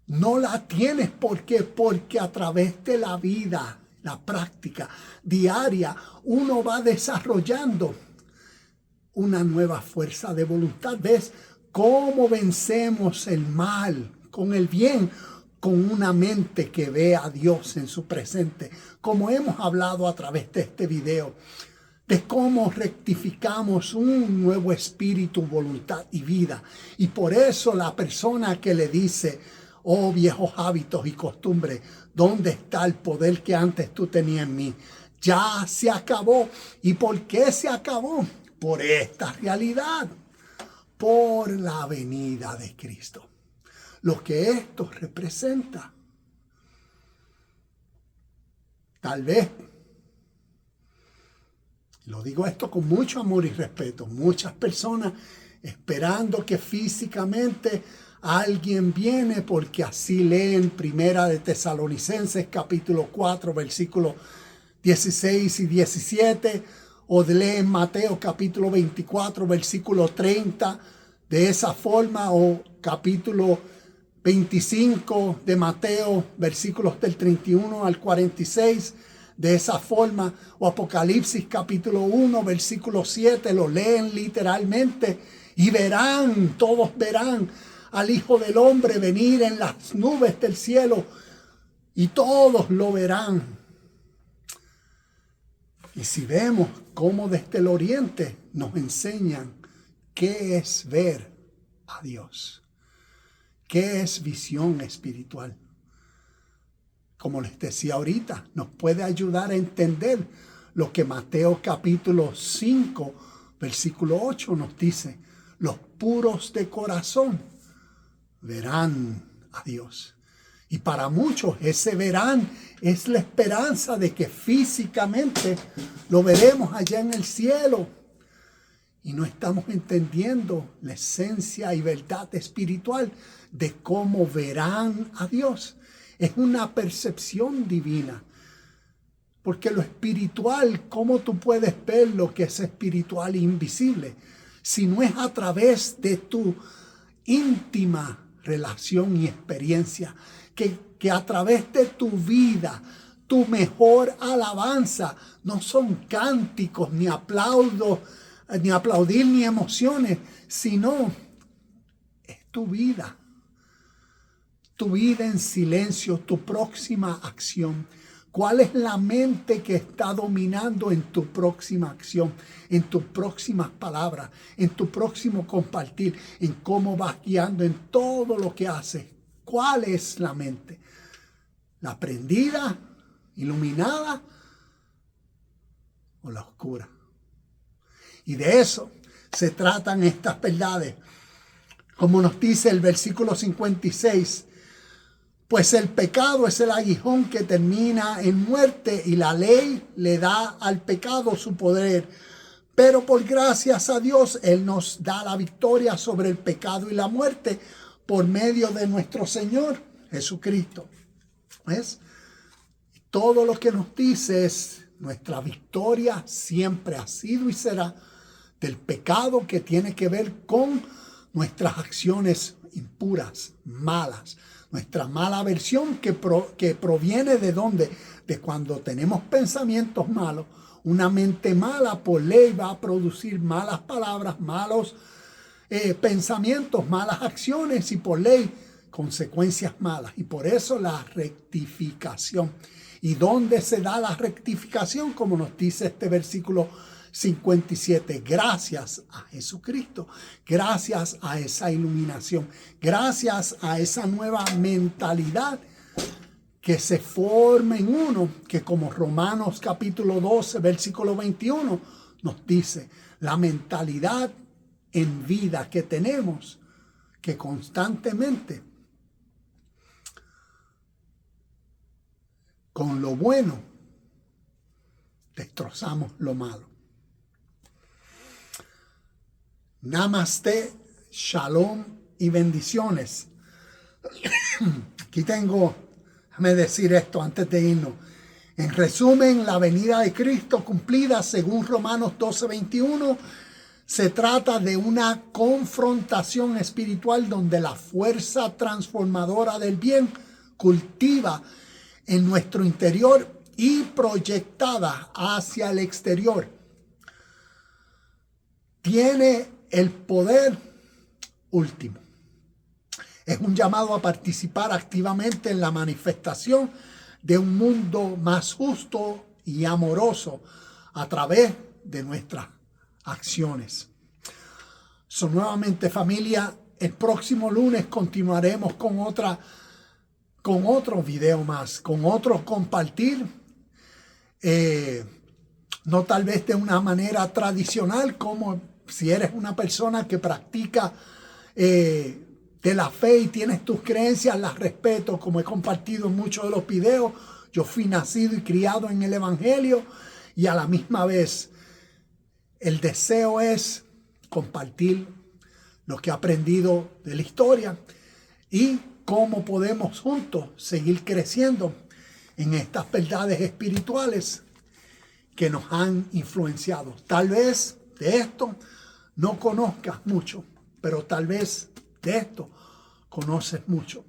No la tienes. ¿Por qué? Porque a través de la vida, la práctica diaria, uno va desarrollando una nueva fuerza de voluntad. ¿Ves cómo vencemos el mal con el bien? Con una mente que ve a Dios en su presente, como hemos hablado a través de este video, de cómo rectificamos un nuevo espíritu, voluntad y vida. Y por eso la persona que le dice, oh viejos hábitos y costumbres, ¿dónde está el poder que antes tú tenías en mí? Ya se acabó. ¿Y por qué se acabó? Por esta realidad, por la venida de Cristo. Lo que esto representa. Tal vez, lo digo esto con mucho amor y respeto, muchas personas esperando que físicamente alguien viene, porque así leen Primera de Tesalonicenses capítulo 4 versículos 16 y 17, o leen Mateo capítulo 24 versículo 30 de esa forma, o capítulo 25 de Mateo, versículos del 31 al 46, de esa forma, o Apocalipsis capítulo 1, versículo 7, lo leen literalmente y verán, todos verán al Hijo del Hombre venir en las nubes del cielo y todos lo verán. Y si vemos cómo desde el oriente nos enseñan qué es ver a Dios. ¿Qué es visión espiritual? Como les decía ahorita, nos puede ayudar a entender lo que Mateo capítulo 5, versículo 8 nos dice. Los puros de corazón verán a Dios. Y para muchos ese verán es la esperanza de que físicamente lo veremos allá en el cielo. Y no estamos entendiendo la esencia y verdad espiritual de cómo verán a Dios. Es una percepción divina. Porque lo espiritual, ¿cómo tú puedes ver lo que es espiritual e invisible? Si no es a través de tu íntima relación y experiencia, que a través de tu vida, tu mejor alabanza, no son cánticos, ni aplausos, ni aplaudir, ni emociones, sino es tu vida en silencio, tu próxima acción. ¿Cuál es la mente que está dominando en tu próxima acción, en tus próximas palabras, en tu próximo compartir, en cómo vas guiando en todo lo que haces? ¿Cuál es la mente? ¿La prendida, iluminada o la oscura? Y de eso se tratan estas verdades. Como nos dice el versículo 56, pues el pecado es el aguijón que termina en muerte y la ley le da al pecado su poder. Pero por gracias a Dios, Él nos da la victoria sobre el pecado y la muerte por medio de nuestro Señor Jesucristo. ¿Ves? Todo lo que nos dice es nuestra victoria siempre ha sido y será del pecado que tiene que ver con nuestras acciones impuras, malas. Nuestra mala versión que proviene de ¿dónde? De cuando tenemos pensamientos malos. Una mente mala por ley va a producir malas palabras, malos pensamientos, malas acciones y por ley consecuencias malas. Y por eso la rectificación. ¿Y dónde se da la rectificación? Como nos dice este versículo 57, gracias a Jesucristo, gracias a esa iluminación, gracias a esa nueva mentalidad que se forma en uno, que como Romanos capítulo 12, versículo 21 nos dice, la mentalidad en vida que tenemos, que constantemente con lo bueno destrozamos lo malo. Namaste, shalom y bendiciones. Aquí déjame decir esto antes de irnos. En resumen, la venida de Cristo cumplida según Romanos 12:21 se trata de una confrontación espiritual donde la fuerza transformadora del bien cultiva en nuestro interior y proyectada hacia el exterior. Tiene el poder último. Es un llamado a participar activamente en la manifestación de un mundo más justo y amoroso a través de nuestras acciones. Nuevamente, familia, el próximo lunes continuaremos con otro video más, con otro compartir. No tal vez de una manera tradicional, como si eres una persona que practica de la fe y tienes tus creencias, las respeto, como he compartido en muchos de los videos. Yo fui nacido y criado en el Evangelio y a la misma vez el deseo es compartir lo que he aprendido de la historia y cómo podemos juntos seguir creciendo en estas verdades espirituales que nos han influenciado. Tal vez de esto no conozcas mucho, pero tal vez de esto conoces mucho.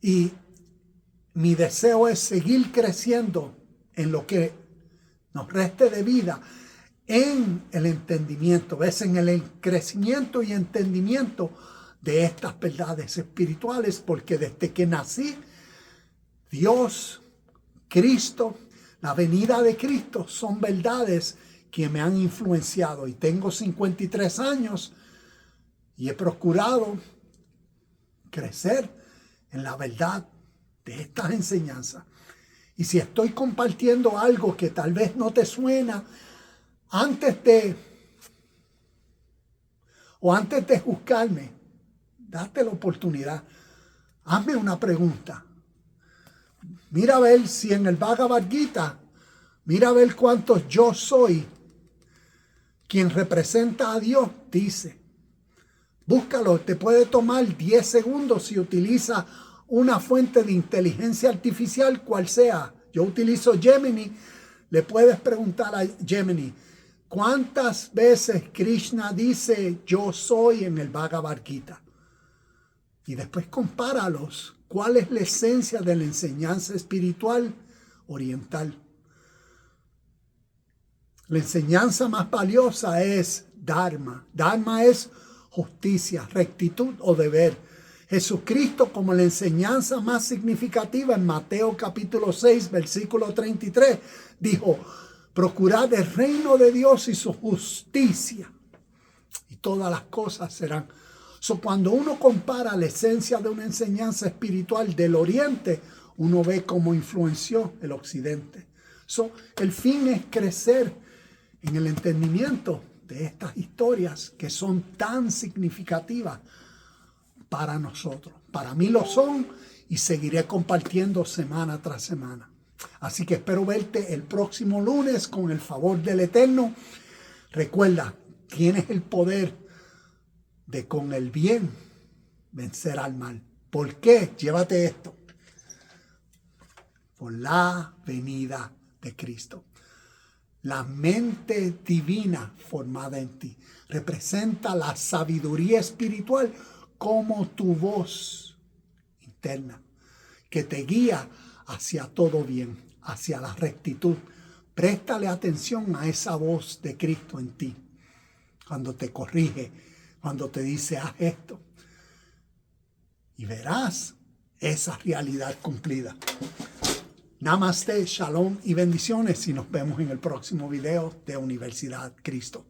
Y mi deseo es seguir creciendo en lo que nos reste de vida, en el entendimiento, en el crecimiento y entendimiento de estas verdades espirituales, porque desde que nací, Dios, Cristo, la venida de Cristo son verdades que me han influenciado y tengo 53 años y he procurado crecer en la verdad de estas enseñanzas. Y si estoy compartiendo algo que tal vez no te suena, antes de O antes de juzgarme, date la oportunidad. Hazme una pregunta. Mira a ver si en el Bhagavad Gita, mira a ver cuántos yo soy, quien representa a Dios, dice. Búscalo, te puede tomar 10 segundos si utiliza una fuente de inteligencia artificial, cual sea. Yo utilizo Gemini. Le puedes preguntar a Gemini, ¿cuántas veces Krishna dice yo soy en el Bhagavad Gita? Y después compáralos. ¿Cuál es la esencia de la enseñanza espiritual oriental? La enseñanza más valiosa es Dharma. Dharma es justicia, rectitud o deber. Jesucristo, como la enseñanza más significativa en Mateo capítulo 6, versículo 33, dijo, procurad el reino de Dios y su justicia, y todas las cosas serán. Cuando uno compara la esencia de una enseñanza espiritual del Oriente, uno ve cómo influenció el Occidente. El fin es crecer en el entendimiento de estas historias que son tan significativas para nosotros. Para mí lo son y seguiré compartiendo semana tras semana. Así que espero verte el próximo lunes con el favor del Eterno. Recuerda, tienes el poder de con el bien vencer al mal. ¿Por qué? Llévate esto. Por la venida de Cristo. La mente divina formada en ti representa la sabiduría espiritual como tu voz interna que te guía hacia todo bien, hacia la rectitud. Préstale atención a esa voz de Cristo en ti cuando te corrige, cuando te dice haz esto, y verás esa realidad cumplida. Namaste, shalom y bendiciones y nos vemos en el próximo video de Universidad Cristo.